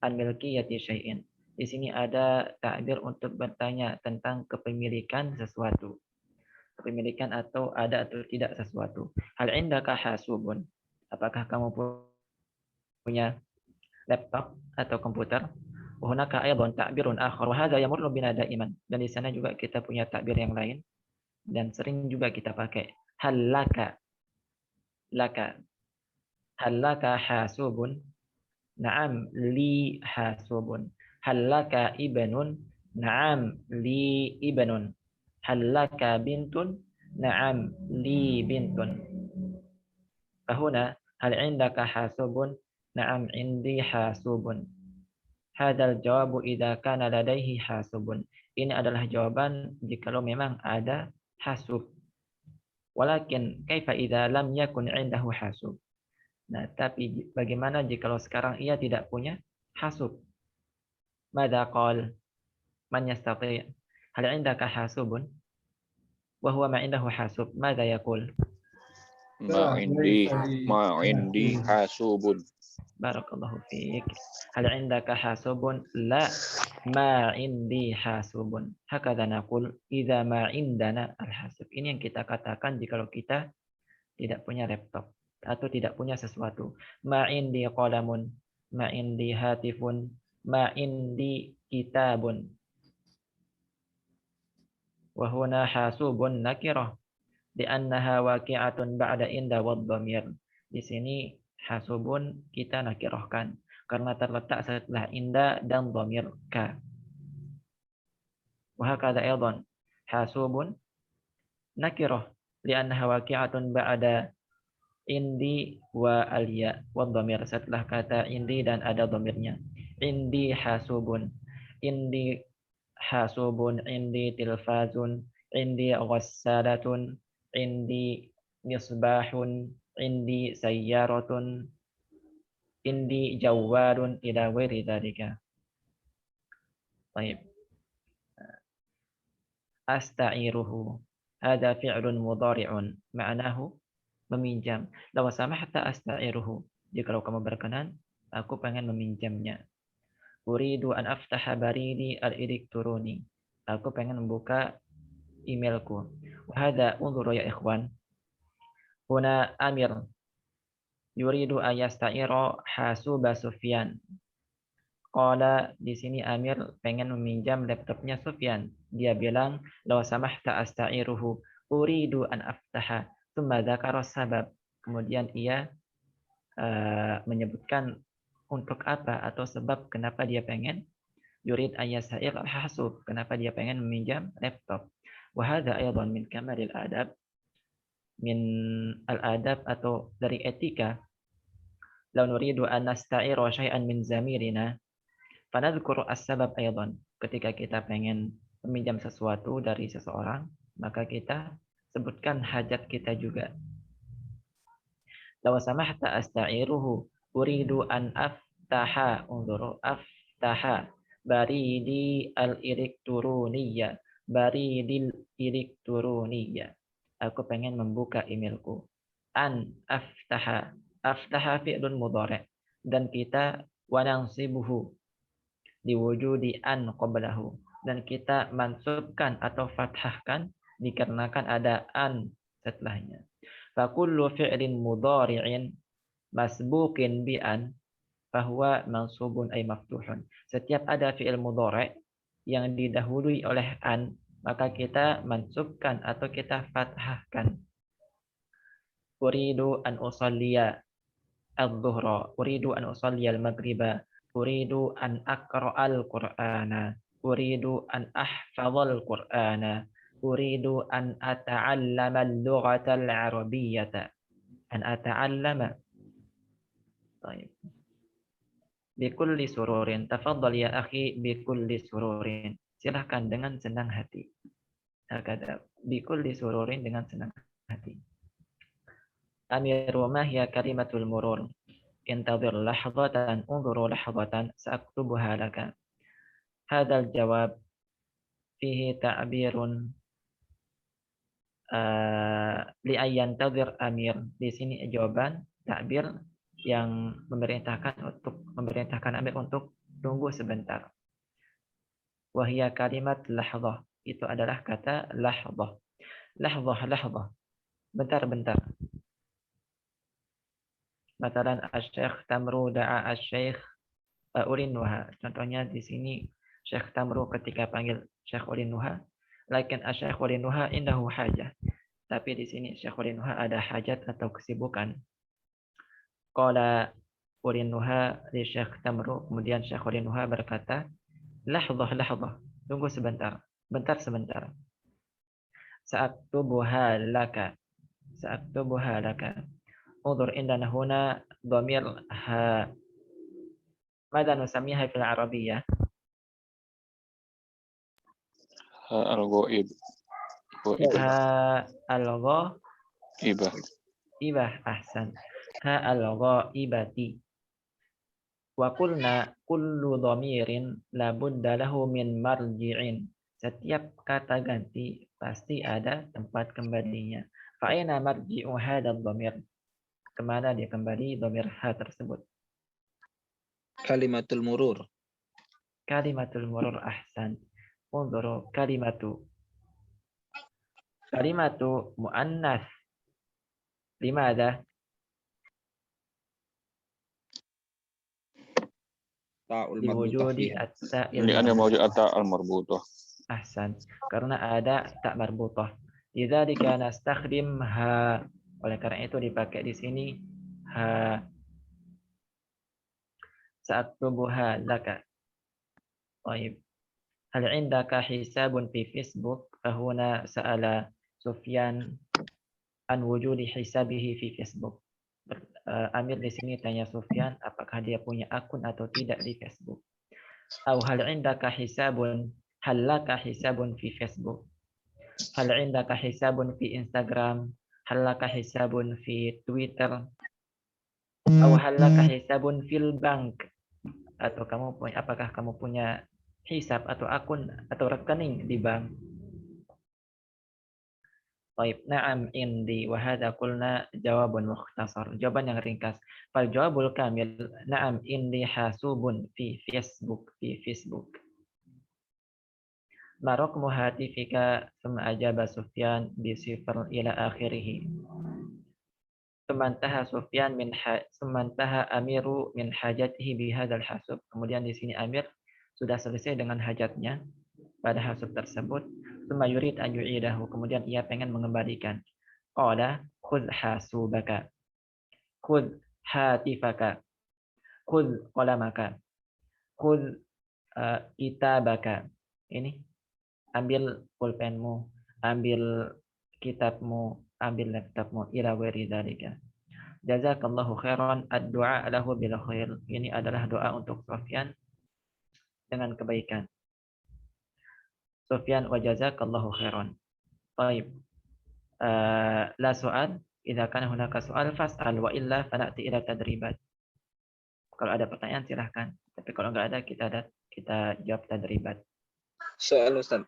an milkiyati syai'in. Di sini ada ta'bir untuk bertanya tentang kepemilikan sesuatu. Kepemilikan atau ada atau tidak sesuatu. Hal indaka hasubun? Apakah kamu punya laptop atau komputer? Wa hunaka aidan ta'birun akhar wa hadha yamurru bina daiman. Dan di sana juga kita punya ta'bir yang lain dan sering juga kita pakai. Hal laka. Laka. Hal laka hasubun? Na'am li hasubun. Hal laka ibnun? Na'am li ibnun. Hal laka bintun? Na'am li bintun. Fahuna hal indaka hasubun? Na'am indi hasubun. Hadzal jawabu idza kana ladaihi hasubun. Ini adalah jawaban jikalau memang ada hasub. Walakin kaifa idza lam yakun indahu hasub? Nah, tapi bagaimana jikalau sekarang ia tidak punya hasub? Madza qal? Man yastati'? Hal indaka hasubun? Wa huwa ma indahu hasub. Madza yaqul? Ma indi hasubun. Barakallahu fiik. Hal indaka hasubun? La, ma indi hasubun. Hakadha naqul idza ma indana al-hasub. Ini yang kita katakan jikalau kita tidak punya laptop atau tidak punya sesuatu. Ma indi qalamun, ma indi hatifun, ma indi kitabun. Wa huna hasubun nakirah li'annaha waqi'atun ba'da inda wad dhamir. Di sini hasubun kita nakirahkan karena terletak setelah inda dan dhamir ka. Wa hakadha aidan hasubun nakirah li'annaha waqi'atun ba'da indi wa alya wa dhamir, setelah kata indi dan ada dhamirnya. Indi hasubun, indi hasubun, indi tilfazun, indi ghassalatun, indi misbahun, indi sayyaratun, indi jawwarun, ila ghairi dzalika. Baik. Asta'iruhu. Hada fi'lun mudhari'un. Ma'nahu meminjam. Law samahta asta'iruhu. Jikalau kamu berkenan, aku pengen meminjamnya. Uridu an aftaha baridi al-elektroni. Aku pengen membuka emailku. Wahada unzuru ya ikhwan. Huna Amir yuridu an yasta'ira hasuba Sufyan. Qala, di sini Amir pengen meminjam laptopnya Sufyan. Dia bilang, law samahta asta'iruhu. Uridu an aftaha. Tsumma dzakara sabab. kemudian ia menyebutkan untuk apa atau sebab kenapa dia pengen yurid ayasail al-hasub, kenapa dia pengen meminjam laptop. Wa hadza aidan min kamalil adab, min al-adab atau dari etika. Law nuridu an nasta'ira syai'an min zamirina fanadhkuru as-sabab aidan. Ketika kita pengen meminjam sesuatu dari seseorang, maka kita sebutkan hajat kita juga. Law samahta asta'iruhu uridu an aftaha, unzuru aftaha baridi al-elektronikya, baridil elektronikya. Aku pengen membuka emailku. An aftaha, aftaha fi'lun mudhari' dan kita wanansibuhu diwujudi an qablahu, dan kita mansubkan atau fathahkan dikarenakan ada an setelahnya. Fa kullu fi'lin mudhari'in masbuqin bi an fahuwa mansubun ay maftuhun. Setiap ada fi'il mudhari' yang didahului oleh an, maka kita mansubkan atau kita fathahkan. Uridu an usalliya adh-dhuhra, uridu an usalliya al-maghriba, uridu an aqra'al qur'ana, uridu an ahfadhal qur'ana, uridu an ata'allama al-lughata al-arabiyyata. An ata'allama. Baik. Bikulli sururin. Tafadhal ya akhi, bikulli sururin. Silahkan dengan senang hati. Hakada. Bikulli sururin, dengan senang hati. Amiru ma hiya kalimatul murur. Intadhir lahzatan, unzuru lahzatan, sa'aktubuha laka. Hadzal jawab fihi ta'birun li ayyantadhir amir. Di sini jawaban ta'bir yang memerintahkan amir untuk tunggu sebentar. Wahia kalimat lahzah, itu adalah kata lahzah. Lahzah. Bentar. Matalan asy-syekh Tamru da'a asy-syekh Ulinuha. Contohnya di sini Syekh Tamru ketika panggil Syekh Ulinuha, lakin asy-syekh Ulinuha indahu hajah. Tapi di sini Syekh Ulinuha ada hajat atau kesibukan. Qala Ulinuha li Syekh Tamru, kemudian Syekh Ulinuha berkata, lahzah. Tunggu sebentar. Bentar sebentar. Sa'aktubuha laka. Unzur indana huna dhamir ha. Mada nusamiha fil arabiyyah? Ha al-ghaib. Ha al-ghaibah. Ibah. Ahsan. Ha al-ghaibati. Wa qulna kullu dhamirin la budda lahu min marji'in. Setiap kata ganti pasti ada tempat kembalinya. Fa aina marji'u hadzal dhamir? Kemana dia kembali dhamir ha tersebut? Kalimatul murur. Kalimatul murur, ahsan. Unzuru kalimatu muannas. Limada? Ta'ul Diwujudi marbutah at-ta'il Li'anna marbutah. mawjud ata al-marbutah. Ahsan. Karena ada tak marbutah. Lidzalika nastakhdim ha. Oleh karena itu dipakai di sini ha. Sa'aktubuha laka. Baik. Hal indaka hisabun fi Facebook? Fahuna sa'ala Sufyan an wujudi hisabihi fi Facebook. Amir di sini tanya Sufyan apakah dia punya akun atau tidak di Facebook. Au hal indaka hisabun, halaka hisabun fi Facebook. Hal indaka hisabun fi Instagram, halaka hisabun fi Twitter. Au halaka hisabun fil bank. Atau apakah kamu punya hisab atau akun atau rekening di bank? Baik, na'am indi wa hadza qulna jawabun mukhtasar. Jawaban yang ringkas. Fal jawabul kamil, na'am indi hasubun fi Facebook. Ma raqmu hatifika? Thumma ajaba Sufyan bi sifar ila akhirih. Sumantaha Amiru min hajatihi bi hadzal hasub. Kemudian di sini Amir sudah selesai dengan hajatnya pada hasub tersebut. Tsumma yurid an yu'idahu, kemudian ia pengen mengembalikan. Qala khudh hasubaka. Khudh hatifaka. Khudh qalamaka. Khudh kitabaka. Ini ambil pulpenmu, ambil kitabmu, ambil laptopmu, ila ghairi dzalika. Jazakallahu khairan, ad-du'a lahu bil khair. Ini adalah doa untuk Sufyan dengan kebaikan. Sufyan wa jazakallahu khairan. Baik. La soal, idza kana hunaka soal fas'al wa illa fana'ti ila tadribat. Kalau ada pertanyaan silahkan. Tapi kalau enggak ada kita jawab tadribat. Soal Ustaz.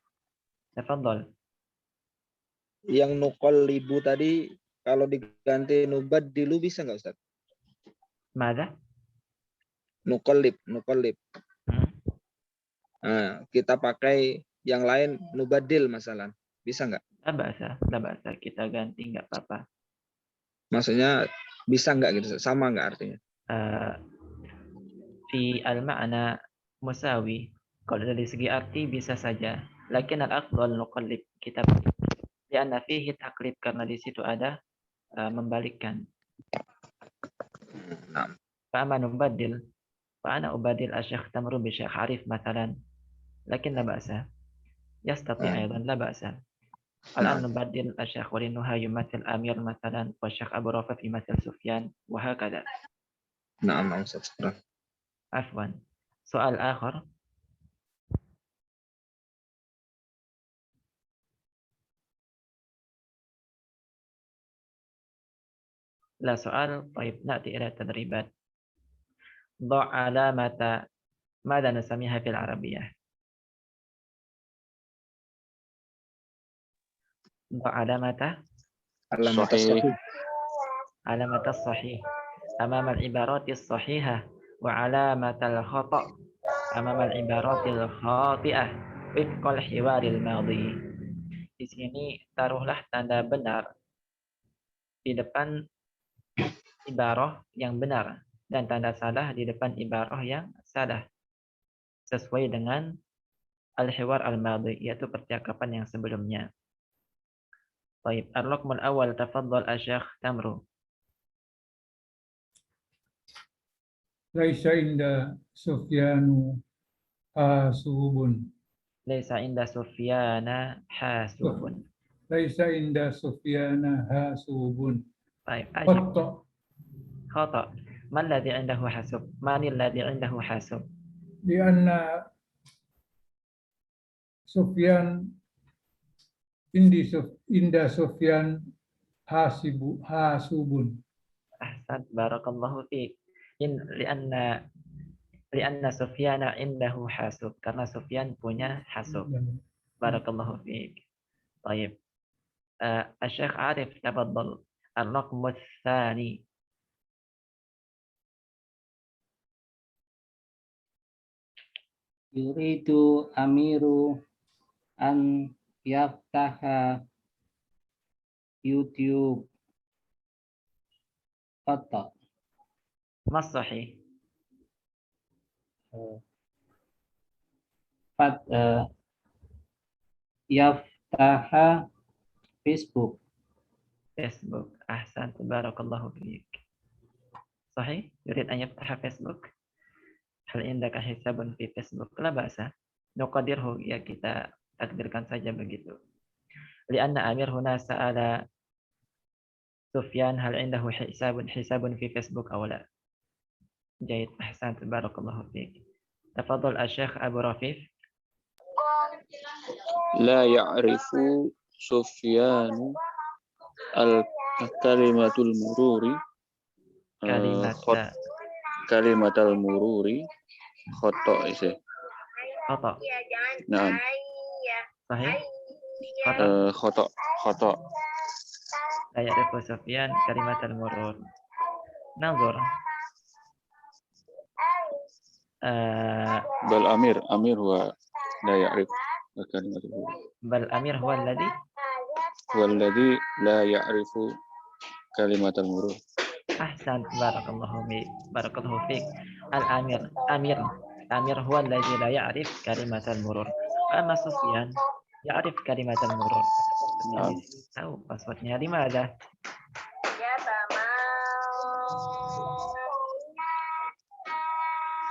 Tafadhol. Yang nuqallibu tadi kalau diganti nubaddilu bisa nggak Ustaz? Mada? Nuqallib. Hmm? Nah, kita pakai yang lain nubaddil masalah. Bisa nggak? La bahasa. Kita ganti nggak apa-apa. Maksudnya bisa nggak gitu? Sama nggak artinya? Fi al-ma'na musawi. Kalau dari segi arti bisa saja. Lakin al-afdal nuqallib, kita lianna fihi taklib, karena di situ ada membalikkan. Nah. Fa'ama nubaddil, fa'ana ubadil asyakh tamru bi syekh Arif مثلا. Lakin la ba'sa. Yastati aydan la ba'sa. Al-an nubaddil asyakh walinuha yumathil Amir مثلا wa syekh Abu Rafi yumathil Sufyan wa hakadha. Na'am Ustaz. Afwan. Soal akhar. لا سؤال. طيب نأتي إلى التدريبات. ضع علامة، ماذا نسميها في العربية؟ ضع علامة الصحيح. علامة الصحيح أمام العبارات الصحيحة، وعلامة الخطأ أمام العبارات الخاطئة وفق الحوار الماضي. Di sini taruhlah tanda benar di depan ibarah yang benar dan tanda salah di depan ibarah yang salah sesuai dengan al-hiwar al-madhi, yaitu percakapan yang sebelumnya. Baik, ar-raqmul awal, tafadhal Asy-Syaikh Tamru. Laisa inda Sufyanu hasubun. Laisa inda Sufyana hasubun. Laisa inda Sufyana hasubun. Baik, ajib. Khata. Khata. Man ladzi indahu hasub? Manil ladzi indahu hasub? Lianna Sufyan inda Sufyan hasubun. Ahsan, barakallahu fiik. Lianna Sufyana indahu hasub, karena Sufyan punya hasub. Barakallahu fiik. Baik. Asy-Syaikh Arif, tafadhal. Ar-raqmu tsani. Yuridu Amiru an yaftaha YouTube. Khata. Mas sahih? Yaftaha Facebook. Facebook. Ahsan, barakallahu fiik. Sahih? Yurid an yaftaha Facebook? Hal indaka hisabun fi Facebook? La ba'sa. Nuqadirhu, ya kita takdirkan saja begitu. Lianna Amir huna sa'ala Sufyan hal indahu hisabun fi Facebook aw la. Jayid, ahsan, barakallahu fiik. Tafadhal Asy-Syaikh Abu Rafif. La ya'rifu Sufyanu al-kalimatul mururi. Kalimatal mururi khata isi. Khata. Naam. Sahih? Khata. La ya'rifu Sufyan kalimatal murur. Nazur. Bal Amir huwa la ya'rif kalimatul mururi. Bal Amir huwa alladhi la ya'rifu kalimatal murur. Ahsan, barakallahu fiik. Amir huwa alladhi la ya'rif kalimatal murur. Amma Sufyan ya'rif kalimatal murur. Tahu passwordnya di mana?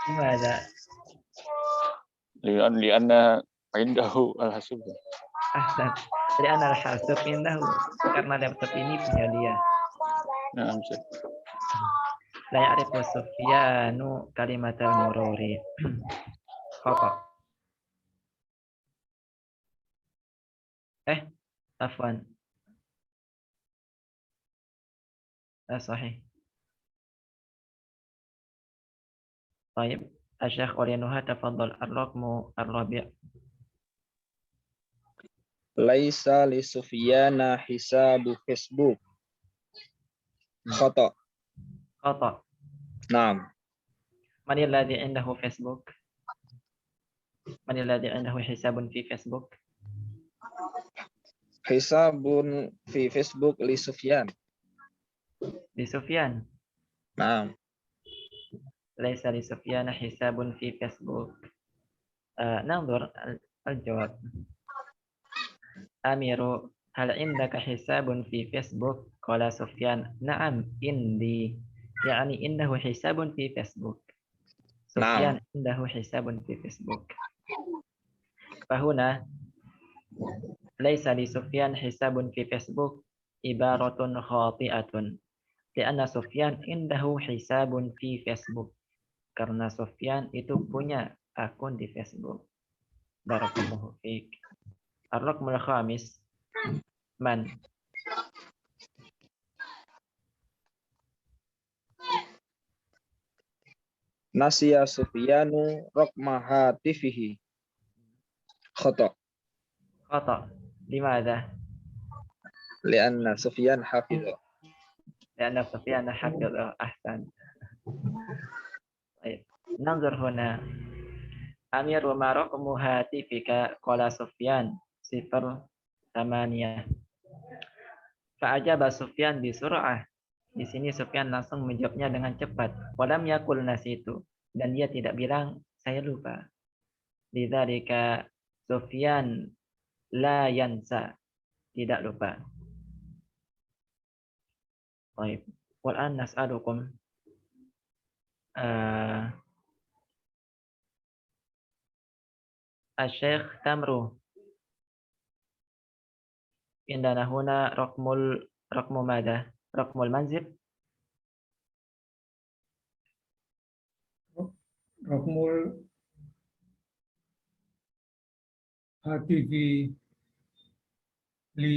Gimana? Lianna indahu al-hasub. Ahsan. Jadi anal hasub indahu karena laptop ini punya dia. Nah, Ustaz. La ya'rifu Sufyanu kalimatal mururi. Khata. Afwan. Sahih. طيب الشيخ أولينوها تفضل الرقم الرابع. Laisa li Sufyana hisabu Facebook. Khata. خطأ. Naam. من الذي عنده فيسبوك؟ من الذي عنده حساب في فيسبوك؟ Hisabun fi Facebook li Sufyan. لسفيان. Naam. ليس لسفيان حساب في فيسبوك. ننظر الجواب. أمير هل عندك حساب في فيسبوك؟ قال سفيان نعم عندي، يعني إنه حساب في فيسبوك. سفيان عنده حساب في فيسبوك. فهنا ليس لسفيان حساب في فيسبوك عبارة خاطئة، لأن سفيان عنده حساب في فيسبوك. Karena Sufyan itu punya akun di Facebook. Barakallahu fiik. Ar-raqmul khamis. Man? Nasiya Sufyanu raqma hatifihi. Khata. Khata. Limadha? Lianna Sufyan hafidha. Lianna Sufyan hafidha. Ahsan. Baik. Nanzur huna. Amir wa ma raqmu hatifika qala Sufyan 08. Fa'ajaba Sufyan bi sur'ah. Di sini Sufyan langsung menjawabnya dengan cepat. Walam yakul nasitu, dan dia tidak bilang saya lupa. Lidzalika Sufyan la yansa, tidak lupa. Baik. Wal an nas'alukum Syekh Tamru. Indana huna raqmu madha? Raqmul manzil? Raqmul hatifi li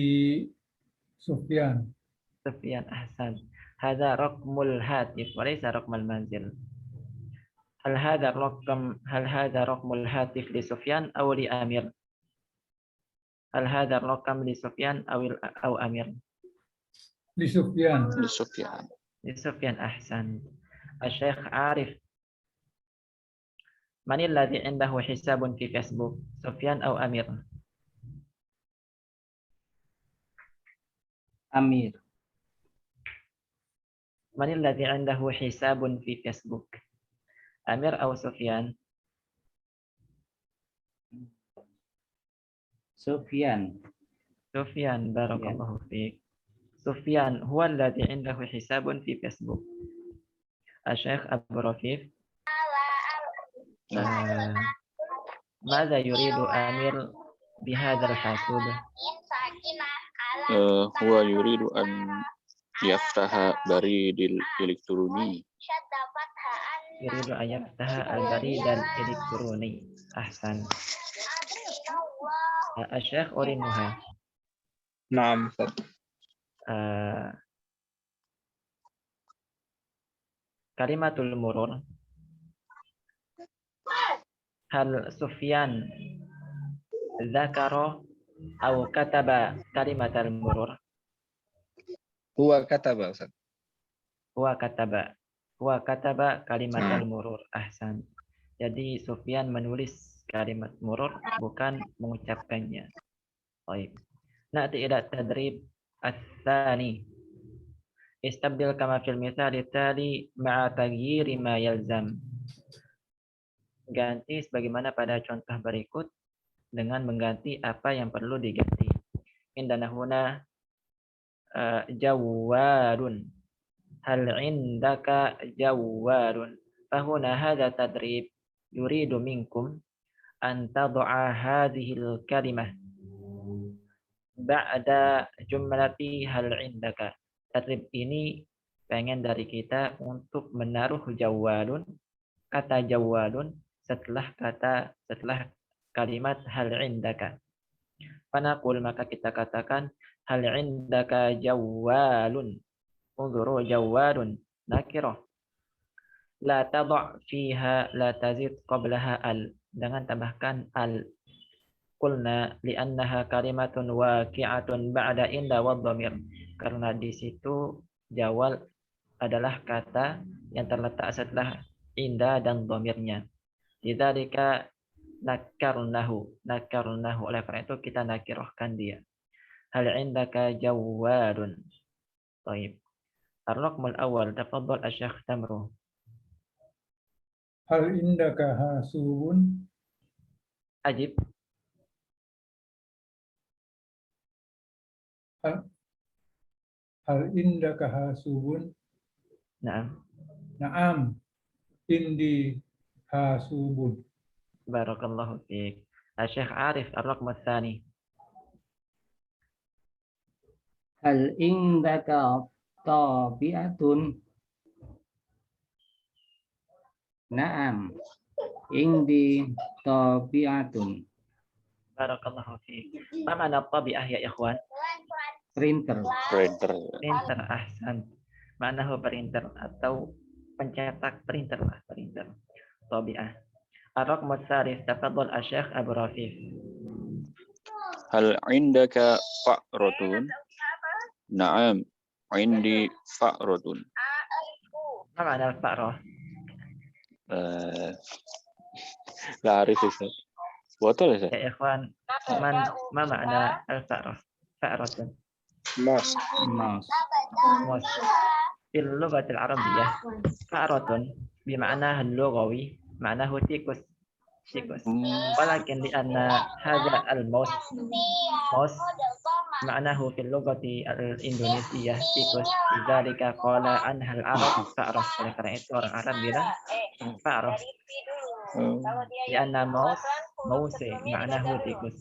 Sufyan. Sufyan, ahsan. Hadza raqmul hatif wa laysa raqmul manzil. Hal hadza raqmul hatif li Sufyan aw li Amir? Hal hadza raqam li Sufyan aw Amir? Li Sufyan. Li Sufyan. Li Sufyan, ahsan. Syekh Arif. Man alladhi indahu hisabun fi Facebook? Sufyan aw Amir? Amir. Man alladhi indahu hisabun fi Facebook? Amir aw Sufyan? Sufyan. Sufyan, barakallahu fiik. Sufyan huwa alladhi indahu hisabun fi Facebook. Syekh Abu Rafif. ماذا يريد أمير بهذا الحاسوب؟ هو يريد أن يفتح بريد الإلكتروني. يريد أن يفتح البريد الإلكتروني. أحسن. الشيخ أورينوها. Naam. Kalimatul murur. Hal Sufyan dzakara aw kataba kalimatal murur? Huwa kataba, Ustaz. Huwa kataba kalimatal murur. Ahsan. Jadi Sufyan menulis kalimat murur, bukan mengucapkannya. Baik. Na'ti ila tadrib ats-tsani. Istabdil kama fil mithal tali ma'a taghyiri ma yalzam. Ganti sebagaimana pada contoh berikut dengan mengganti apa yang perlu diganti. Indana huna jawarun. هل عندك جوال فهنا هذا تدريب يريد منكم أن تضع هذه الكلمة بعد جملة هل عندك. Tadrib ini pengen dari kita untuk menaruh jawalun, kata jawalun setelah kalimat hal indaka. Fanaqul, maka kita katakan hal indaka jawalun. Unzuru jawalun nakirah. La tadha' fiha la tazid qablaha al. Jangan tambahkan al. Qulna li'annaha kalimatun waqi'atun ba'da inda wa dhamir. Karena di situ jawal adalah kata yang terletak setelah inda dan dhamirnya. Lidzalika nakarnahu. Oleh karena itu kita nakirahkan dia. Hal indaka jawalun. Baik. Ar-raqmul awal, tafadhal Asy-Syaikh Tamru. Hal indaka hasubun? Ajib. Hal indaka hasubun? Naam. Naam. Indi hasubun. Barakallahu fiik. Asy-Syaikh Arif, ar-raqmul tsani. Hal indaka tabi'atun? Naam, indi tabi'atun. Barakallahu fiik. Ma makna tabi'ah ya ikhwan? Printer. Printer. Printer, ahsan. Ma'nahu printer atau pencetak printer lah, printer. Tabi'ah. Ar-raqmul tsalits, tafadhal Asy-Syaikh Abu Rafif. Hal indaka fa'ratun? Na'am, indi fa'ratun. Ma makna al-fa'rah? La arif Ustaz. Botol ya? Ya ikhwan, ma makna al-fa'rah? Fa'ratun. Mos. Mouse. Mos. Fil lughatil arabiyyah, fa'ratun bima'naha al-lughawi, ma'nahu tikus. Tikus. Walakin li'anna hadha al-maus ma'nahu fil lughati al-indonesiyah tikus. Lidzalika qala anha al-arab fa'rah. Oleh karena itu orang Arab bilang fa'rah. Li'anna mause ma'nahu tikus.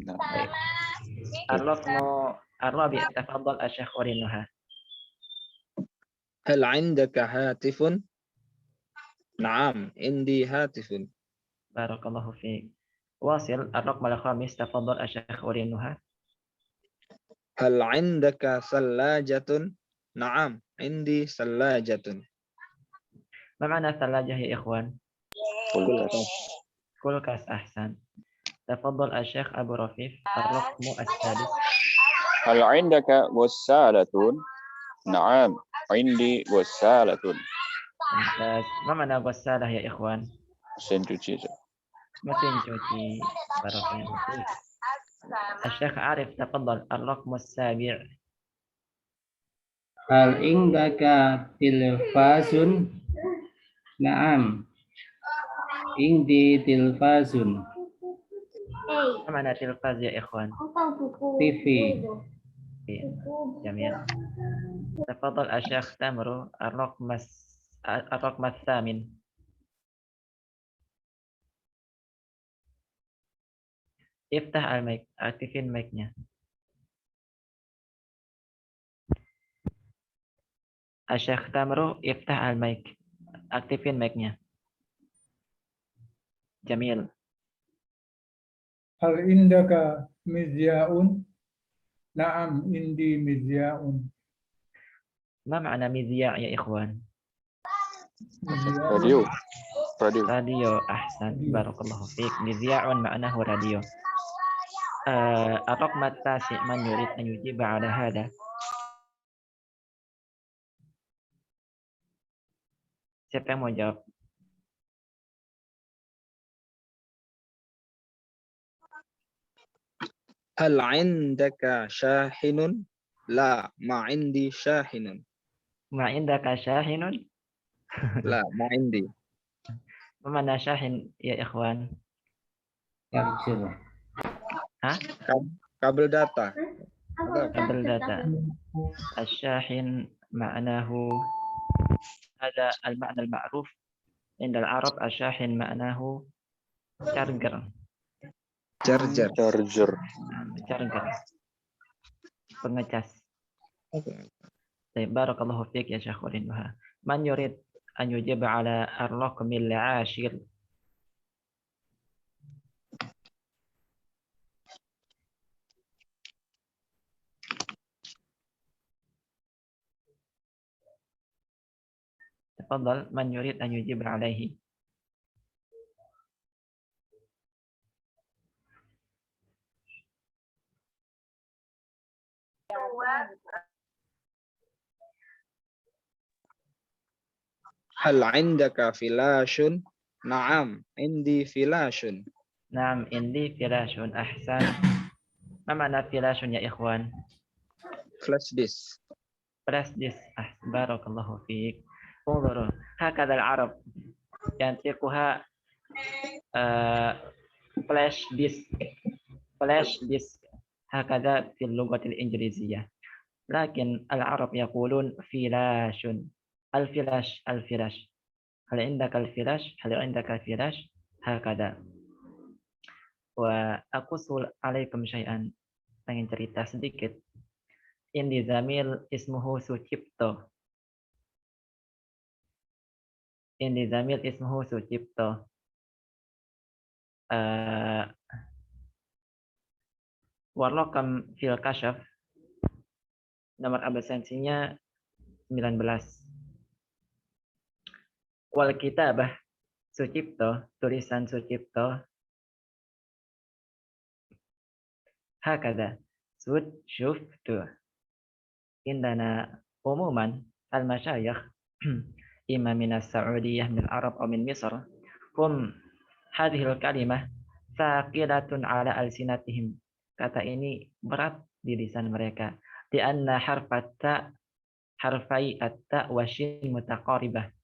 Baik. Ar-raqmu ar-rabi', tafadhal Asy-Syaikh Warinuha. Hal indaka hatifun? Naam, indi hatifun. Barakallahu fiik. Wasil ar-raqmul khamis, tafadhal Asy-Syaikh Warinuha. Hal indaka sallajatun? Naam, indi sallajatun. Ma makna thalajah ya ikhwan? Kulkas. Kulkas, ahsan. Tafadhal Asy-Syaikh Abu Rafif, ar-raqmu as-sadis. Hal indaka wassalatun? Na'am, indi wassalatun. Mumtaz. Ma makna ghassalah ya ikhwan? Mesin cuci. Mesin cuci. Barakallahu fiik. Asy-Syaikh Arif, tafadhal ar-raqmu as-sabi'. Hal indaka tilfazun? Naam, indi tilfazun. Ma makna tilfaz ya ikhwan? TV. Jamil. Tafadhal Asy-Syaikh Tamru, ar-raqmu as-samin. Iftah al-mic, aktifin mic-nya. Asy-Syaikh Tamru, iftah al-mic, aktifin mic-nya. Jamil. Hal indaka mizyaun? Naam, indi mizyaun. Ma makna mizya' ya ikhwan? Radio. Radio. Radio, ahsan. Barakallahu fiik. Mizya'un ma'nahu radio. Ar-raqmu at-tasi', man yurid an yujiba 'ala hada? Siapa yang mau jawab? Hal indaka syahinun? La, ma indi syahinun. Ma indaka syahinun? La, ma indi. Ma makna syahin ya ikhwan? Charger. Hah? Kabel data. Kabel data. Asy-syahin معناه هذا المعنى المعروف عند العرب. الشاحن معناه charger. Charger. Charger. Charger. Pengecas. Oke. بارك الله فيك يا شيخ ولينها. من يريد أن يجيب على الرقم العاشر؟ تفضل، من يريد أن يجيب عليه؟ Hal indaka filashun? Naam, indi filashun. نعم عندي فلاش. أحسن. ما معنى فلاش يا إخوان؟ Flash disk. فلاش ديسك. بارك الله فيك. انظروا، هكذا العرب ينطقها فلاش ديسك. فلاش ديسك هكذا في اللغة الإنجليزية، لكن العرب يقولون فلاش. الفلاش، الفلاش. هل عندك الفلاش؟ هل عندك فلاش؟ هكذا. وأقص عليكم شيئا، pengen cerita sedikit. Ini zamil ismuhu Sucipto. Ini zamil ismuhu Sucipto. Warlokam fil kasyaf, nomor absensinya 19. Wal kitabah Sucipto, tulisan Sucipto. Hakada sud syuftu. Indana umuman al-masyayikh imma min as-Saudiyah min Arab atau min Misr, hum hadhil kalimah thaqilatun ala alsinatihim. Kata ini berat di lisan mereka. Di anna harfata harfai at-ta wa shin mutaqaribah.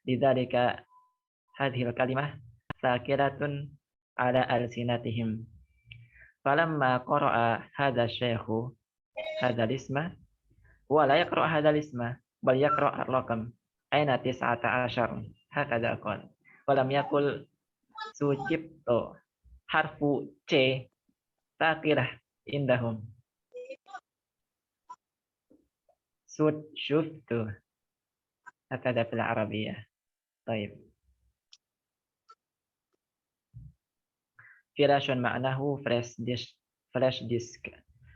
Lidzalika hadhil kalimah thaqilatun ala alsinatihim. Falamma qara'a hadha syaikhu hadha isma wa la yaqra' hadha isma bal yaqra' ar-raqam aina 19 hakadha qala. Walam yaqul Sucipto harfu C taqilah indahum. Sud syuftu hakadha fil Arabiyyah. Baik. Firashun ma'nahu flash disk. Flash disk.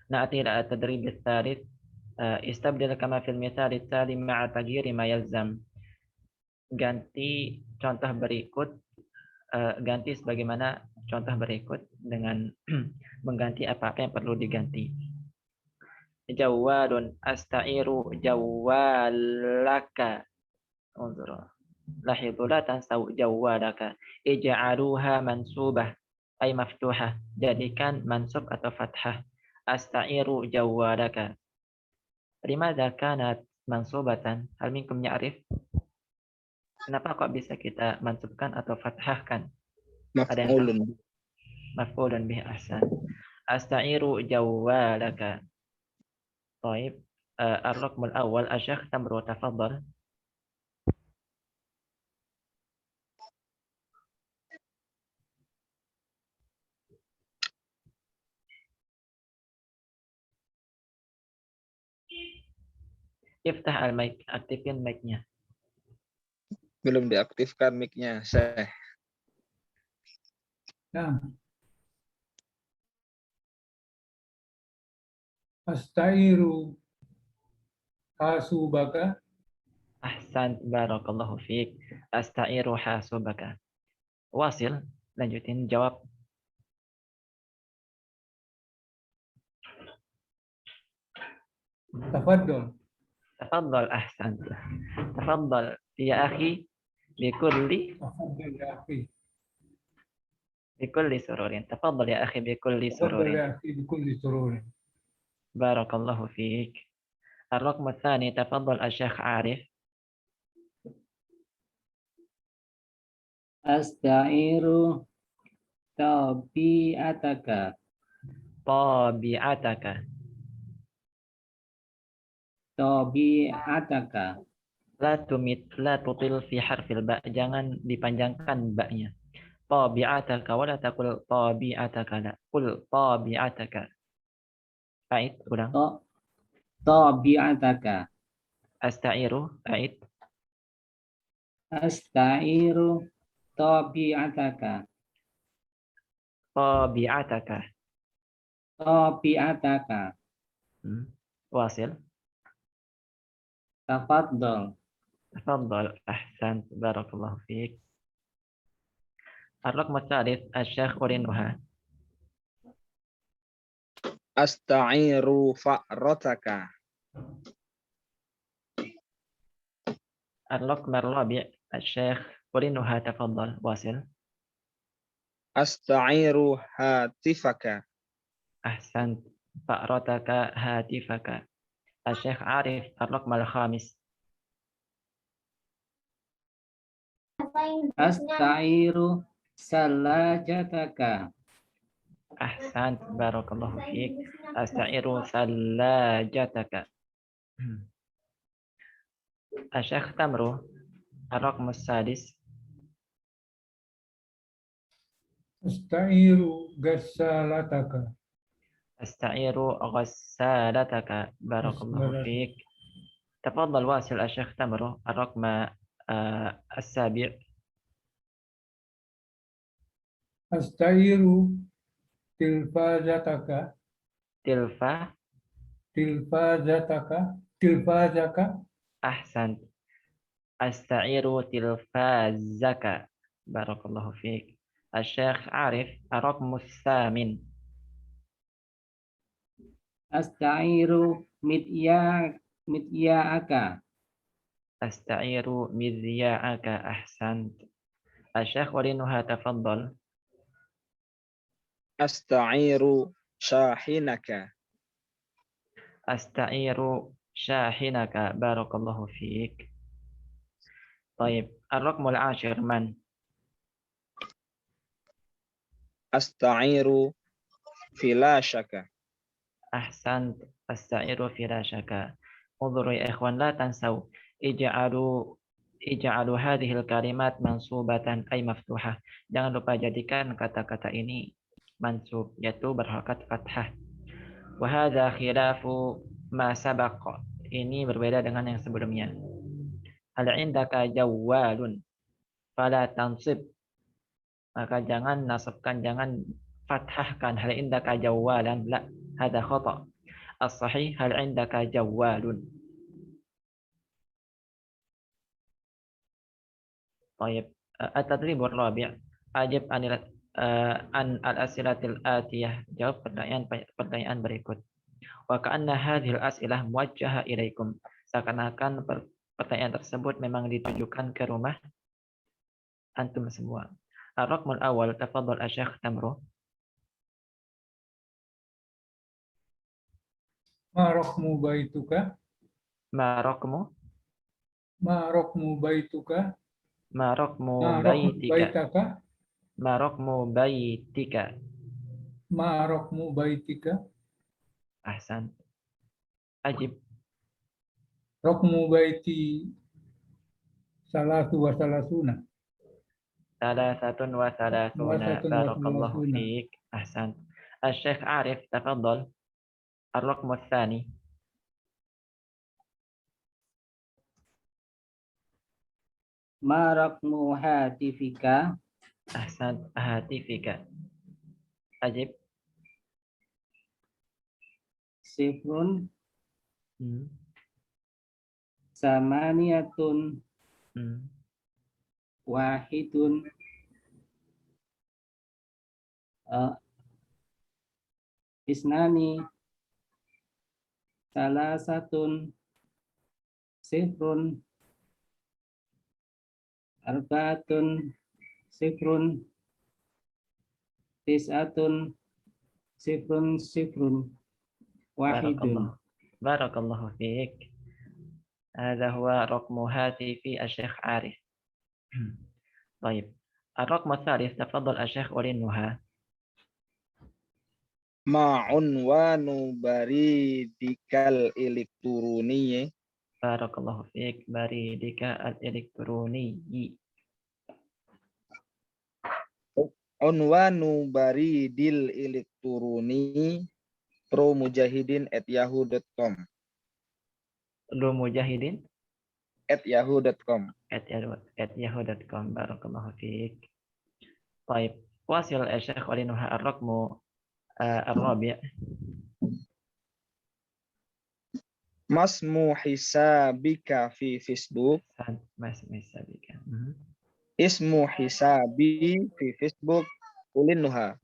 Na'ti ila at-tadrib ats-tsalits. Istabdil kama fil mithal ats-tsali ma'a taghyiri ma yalzam. Ganti contoh berikut, ganti sebagaimana contoh berikut dengan mengganti apa-apa yang perlu diganti. Jawalun asta'iru jawalaka. Unzur. Lahidhu la tansaw jawalaka. Ij'aluha mansubah ay maftuhah. Jadikan mansub atau fathah. Asta'iru jawalaka. Limadha kanat mansubatan? Hal minkum ya'rif? Kenapa kok bisa kita mansubkan atau fathahkan? Ada yang tahu? Maf'ulun. Maf'ulun bih, ahsan. Asta'iru jawalaka. Baik. Ar-raqmul awal asy-syaikh Tamru, tafadhal. Iftah al-mic, aktifin mic-nya. Belum diaktifkan mic-nya, Syekh. Nah. Astairu hasubaka. Ahsan, barakallahu fiik. Asta'iru hasubaka. Wasil, lanjutin jawab. Tafadhol. Tafadhal, ahsan. Tafadhal ya akhi bikulli Tafadhol ya akhi. bikulli sururin. Tafadhal ya akhi bikulli Tafadhol sururin. ya akhi bikulli sururin. Barakallahu fiik. الرقم الثاني تفضل الشيخ عارف. Asta'iru tabi'ataka. طبيعتك. tabi'ataka. La tutil fi harfil ba. Jangan dipanjangkan ba-nya. Tabi'ataka wa la taqul tabi'ataka la. Qul tabi'ataka. A'id, ulang. Ta- Tabi'ataka. Asta'iru, a'id. Asta'iru tabi'ataka. Tabi'ataka. Tabi'ataka. Wasil. Tafaddal. تفضل أحسنت بارك الله فيك. الرقم الثالث الشيخ أورينوها. Asta'iru fa'rataka. الرقم الرابع الشيخ أورينوها تفضل واصل. Asta'iru hatifaka. أحسنت فأرتك هاتفك. الشيخ عارف الرقم الخامس. Asta'iru salajataka. أحسنت بارك الله فيك. أستعير ثلاجتك. الشيخ تمرو الرقم السادس. Asta'iru gassalataka. أستعير غسالتك بارك الله فيك. تفضل واصل الشيخ تمرو الرقم السابع. Asta'iru tilfazataka. Tilfazaka. أحسنت أستعير تلفازك بارك الله فيك. الشيخ عارف الرقم الثامن. Asta'iru midya'aka. أستعير مذياعك. أحسنت. الشيخ ورينها تفضل. Asta'iru shahinaka. أستعير شاحنك بارك الله فيك. طيب الرقم العاشر من؟ Asta'iru filashaka. أحسنت أستعير فراشك. انظروا يا إخوان لا تنسوا اجعلوا هذه الكلمات منصوبة أي مفتوحة. Jangan lupa jadikan kata-kata ini mansub yaitu berharokat fathah. وهذا خلاف ما سبق. Ini berbeda dengan yang sebelumnya. هل عندك جوال فلا تنصب. Maka jangan nasabkan, jangan fathahkan hal indaka jawalan. La, hada khata. As-sahih hal indaka jawalun. Baik, at-tadrib ar-rabi'. Ajib an al-as'ilatil atiyah. Jawab pertanyaan berikut. Wa ka'anna hadhil as'ilah muwajjaha ilaikum. Seakan-akan pertanyaan tersebut memang ditujukan ke rumah antum semua. Ar-raqmul awal tafadhal asy-syekh Tamru. Ma raqmu baituka. Ma raqmu Ma raqmu baituka. ma raqmu Ma raqmu baitika. baitaka. Ma raqmu baitika. Ma raqmu baitika. Ahsan. Ajib. Raqmu baiti salatu wa salasuna. Salasatun wa salasuna. Salasatun wa Barakallahu salasuna. fiik. Ahsan. Asy-syekh Arif tafadhal. Ar-raqmu tsani. Ma raqmu hatifika. Ahsan. Hatifika. Ajib. Sifrun Hmm. samaniyatun wahidun isnani salasatun sifrun arba'atun sifrun tis'atun sifrun wahidun. Barakallahu fiik. Hadha huwa raqmu hatifi asy-syekh Arif. Baik. Ar-raqmu tsalits tafadhal asy-syekh Walinuha. Ma'unwanu baridikal elektroni. Barakallahu fiik. Baridika al-elektroni. Unwanu baridil elektroni promujahidin@yahoo.com. Lu mujahidin @yahoo.com. @yahoo.com. Barakallahu fiik. Baik. Wasil Syekh Walinuha ar-raqmu ar-rabi'. Masmu hisabika fi Facebook. Mas misabika. Ismu hisabi fi Facebook Walinuha.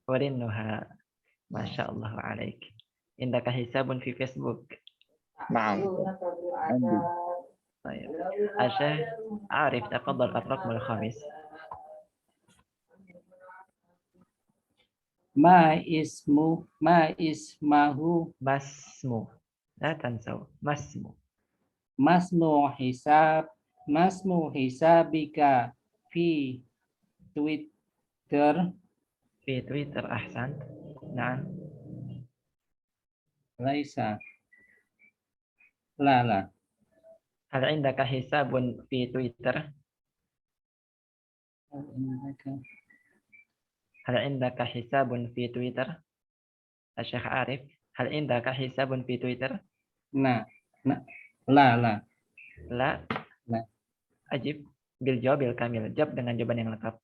Walinuha. Masya Allah alaik. Indaka hisabun fi Facebook. Naam. طيب الشيخ عارف تفضل الرقم الخامس. Ma ismahu Masmu. لا تنسوا masmu. Masmu hisabika fi Twitter. في تويتر أحسنت. نعم. Laisa. La. هل عندك حساب في تويتر؟ هل عندك حساب في تويتر؟ الشيخ عارف هل عندك حساب في تويتر؟ Nah. La. لا. لا. أجب بالجواب الكامل. Jawab dengan jawaban yang lengkap.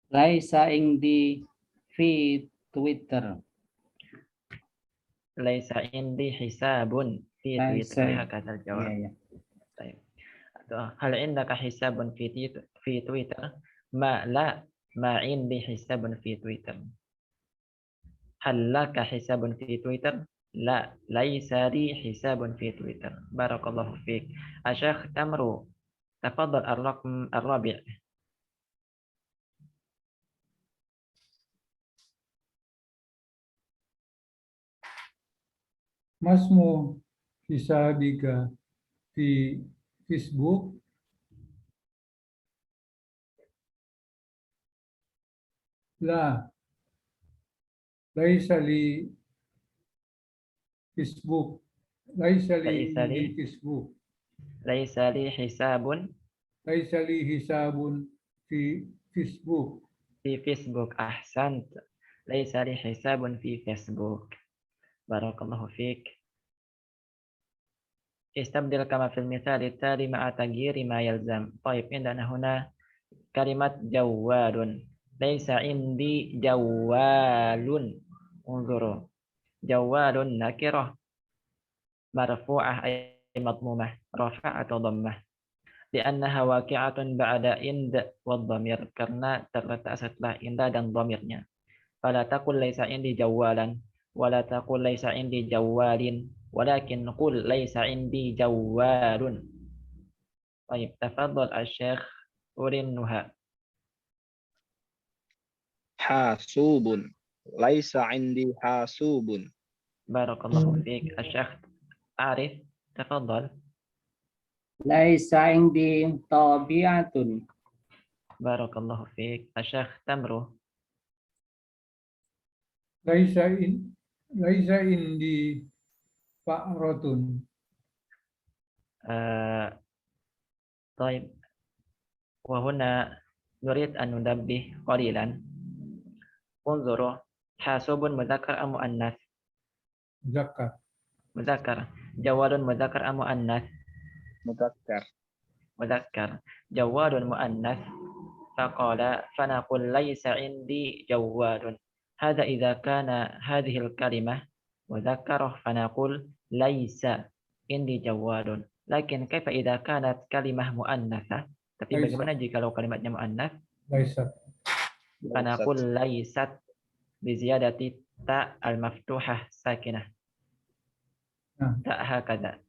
Laisa indi fi Twitter. Laisa indi hisabun fi Twitter. Hakadha al-jawab. Iya. طيب. هل عندك حساب في تويتر؟ ما عندي حساب في تويتر. هل لك حساب في تويتر؟ لا ليس لي حساب في تويتر. بارك الله فيك. الشيخ تمر تفضل الرقم الرابع. Masmu hisabika fi Facebook. La. Laisa li Facebook. Laisa li Facebook. ليس لي حساب Laisa li hisabun fi Facebook. في فيسبوك. أحسنت. ليس لي حساب في فيسبوك. بارك الله فيك. استبدل كما في المثال التالي مع تغيير ما يلزم. طيب عندنا هنا كلمة جوال. ليس عندي جوال. انظروا جوال نكرة مرفوعة أي مضمومة رفع atau ضمة لأنها واقعة بعد عند والضمير karena terletak setelah inda dan dhamirnya. فلا تقل ليس عندي جوالا ولا تقل ليس عندي جوال ولكن قل ليس عندي جوال. طيب تفضل الشيخ أورنها. Hasubun. Laisa indi hasubun. بارك الله فيك. الشيخ عارف تفضل. Laisa indi tabi'atun. بارك الله فيك. الشيخ تمرو. Laisa indi fa'ratun. طيب وهنا نريد أن ننبه قليلا. انظروا حاسوب مذكر أم مؤنث؟ Zakat. مذكر. جوال مذكر أم مؤنث؟ Mudzakkar. مذكر. جوال مؤنث فنقول ليس عندي جوال. هذا إذا كان هذه الكلمة مذكرة فنقول ليس عندي جوال. لكن كيف إذا كانت كلمة مؤنثة؟ Tapi bagaimana jika kalimatnya muannats? Laisat. فنقول ليست بزيادة تاء المفتوحة ساكنة. تاء هكذا.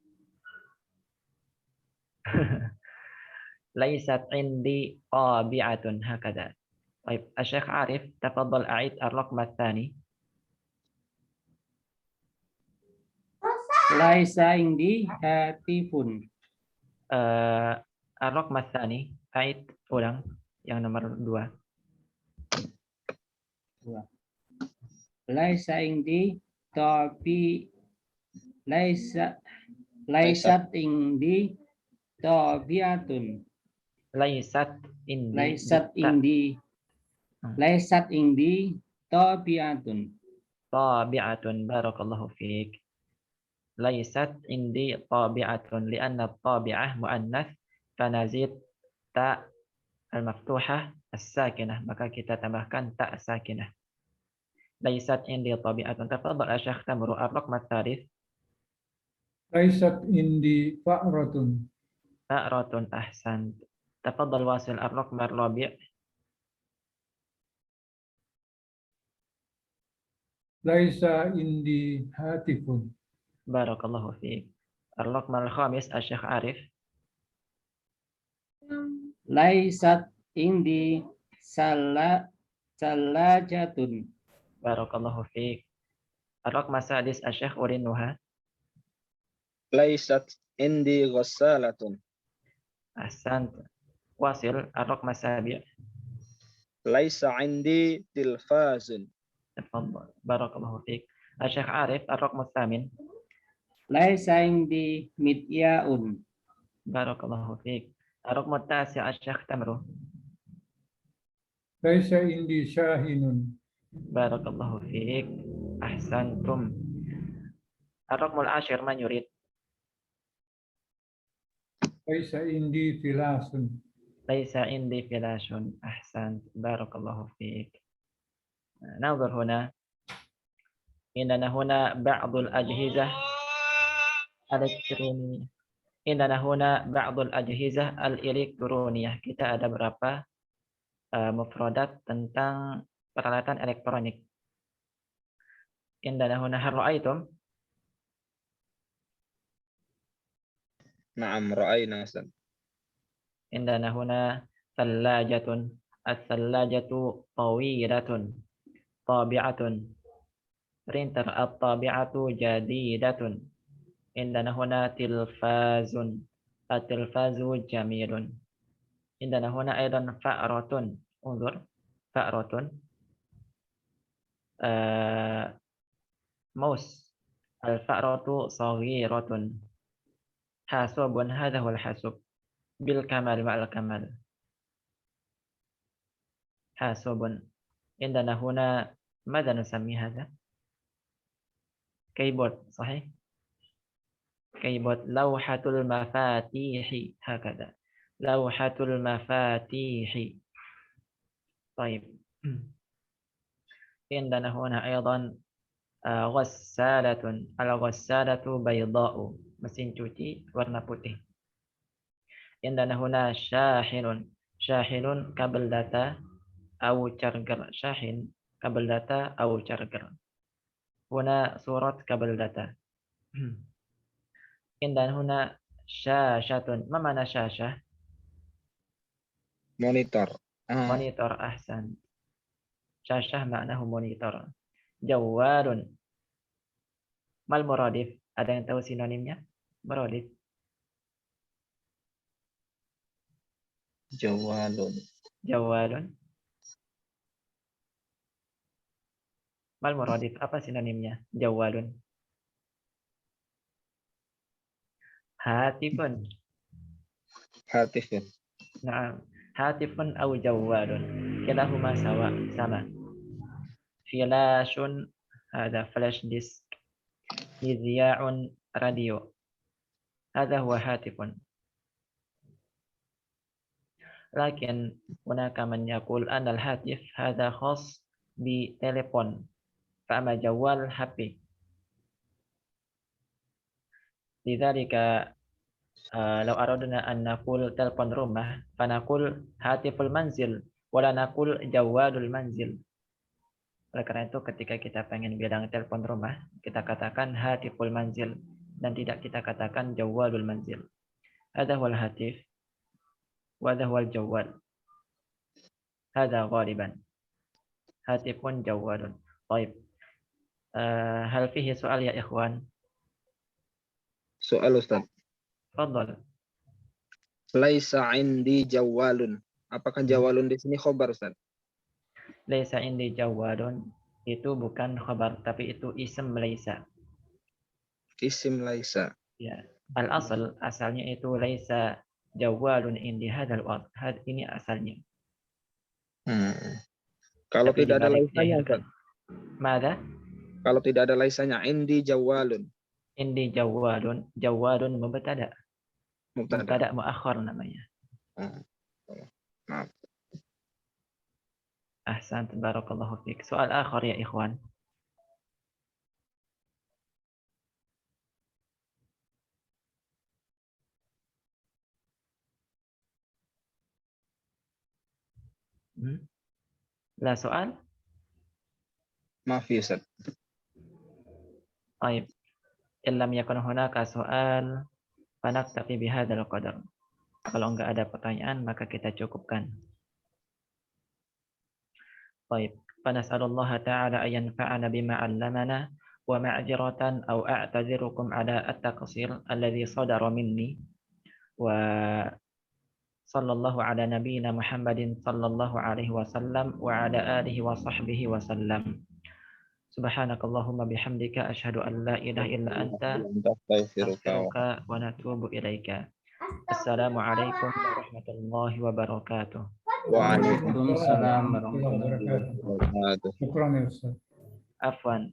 ليست عندي طابعة هكذا. طيب الشيخ عارف تفضل أعيد الرقم الثاني. Laisa indi hatifun. الرقم الثاني أعيد ulang yang nomor 2. Laisa indi tobi laisat indi tobiatun. Laisat indi Laisat bitta indi tobiatun. tabi'atun. Barakallahu fiik. Laisat indi tabi'atun li'anna tabi'ah muannas fanazid ta al-maftuhah as-sakinah, maka kita tambahkan ta sakinah. Laisat indi tabi'atun. Tafadhal Syekh Tamru ar-raqm ats-tsalits. Laisat indi fa'ratun. Fa'ratun ahsan. Tafadhal wasil ar-raqm ar-rabi'. Laisa indi hatifun. Barakallahu fiik. Ar-raqm al-khamis Syekh Arif. Laisat indi salajatun. Barakallahu fiik. Ar-raqm as-sadis Syekh Urinuha. Laisat indi ghassalatun. Ahsan. Wasil ar-raqm as-sabi'. Laisa indi tilfazun. Tafadhal. Barakallahu fiik. Syekh Arif ar-raqm ats-tsamin. Laisa indi mityaun. Barakallahu fiik. Ar-raqm at-tasi' Syekh Tamru. Laisa indi syahinun. Barakallahu fiik. Ahsantum. Ar-raqm al-ashir man yurid. Laisa indi filasun. Laisa indi filashun. Ahsan. Barakallahu fiik. ننظر هنا. إننا هنا بعض الأجهزة الإلكترونية. إننا هنا بعض الأجهزة الإلكترونية. Kita ada beberapa mufradat tentang peralatan elektronik. إننا هنا هل رأيتم؟ Na'am, ra'ayna Ustaz. إننا هنا ثلاجة. الثلاجة طويلة طابعة. printer الطابعة جديدة. عندنا هنا تلفاز. التلفاز جميل. عندنا هنا أيضا فأرة. انظر فأرة. موس. الفأرة صغيرة. حاسوب. هذا هو الحاسوب بالكمال مع الكمال. حاسوب. عندنا هنا ماذا نسمي هذا؟ كيبورد. صحيح. كيبورد. لوحة المفاتيح. هكذا لوحة المفاتيح. طيب. عندنا هنا أيضا غسالة. الغسالة بيضاء. mesin cuci warna putih. عندنا هنا شاحن. شاحن kabel data أو charger. شاحن kabel data أو charger. هنا صورة kabel data. عندنا هنا شاشة. ما معنى شاشة؟ Monitor. monitor. أحسن. شاشة معناه monitor. جوال. ما المرادف؟ Ada yang tahu sinonimnya? Merodif. Jawalun. Jawalun. Mal muradif. Apa sinonimnya? Jawalun. Hatifun. Hatifun. Naam. Hatifun au jawalun. Kilahuma sama. Filashun. Ada flash disk. Mizya'un radio. Hada huwa hatifun. Lakin hunaka man yaqul anna al-hatif hada khas bi telepon. Fa'ama jawal HP. Lidzalika law aradna an naqul telepon rumah fanaqul hatiful manzil wala naqul jawalul manzil. Oleh karena itu ketika kita pengen bilang telepon rumah, kita katakan hatiful manzil dan tidak kita katakan jawalul manzil. Hadha huwal hatif wa hadha huwal jawal. Hadha ghaliban. Hatifun jawalun. Baik. Hal fihi soal ya ikhwan? Soal Ustaz. Fadhal. Laisa indi jawalun. Apakah jawalun di sini khobar Ustaz? Laisa indi jawadun itu bukan khabar, tapi itu ism laisa. Isim laisa. Ya. Al-asal, asalnya itu laisa jawadun indi hadal waqt. Ini asalnya. Kalau Tapi tidak ada dibalik laisanya, diakhirkan. Mada? kalau tidak ada laisanya, indi jawalun. Indi jawadun. Jawadun mubtada. Mubtada. Mubtada muakhar namanya. Maaf. Ahsan, barakallahu fiik. Soal akhir ya ikhwan. لا سؤال؟ Maaf ya Ustaz. طيب إن لم يكن هناك سؤال فنكتفي بهذا القدر. Kalau enggak ada pertanyaan maka kita cukupkan. طيب فنسأل الله تعالى أن ينفعنا بما علمنا ومعذرة أو أعتذركم على التقصير الذي صدر مني وصلى الله على نبينا محمد صلى الله عليه وسلم وعلى آله وصحبه وسلم. سبحانك اللهم بحمدك أشهد أن لا إله إلا أنت أستغفرك ونتوب إليك. السلام عليكم ورحمة الله وبركاته. Waalaikumsalam warahmatullahi wabarakatuh. Wabarakatuh. Syukran ya Ustaz. عفوا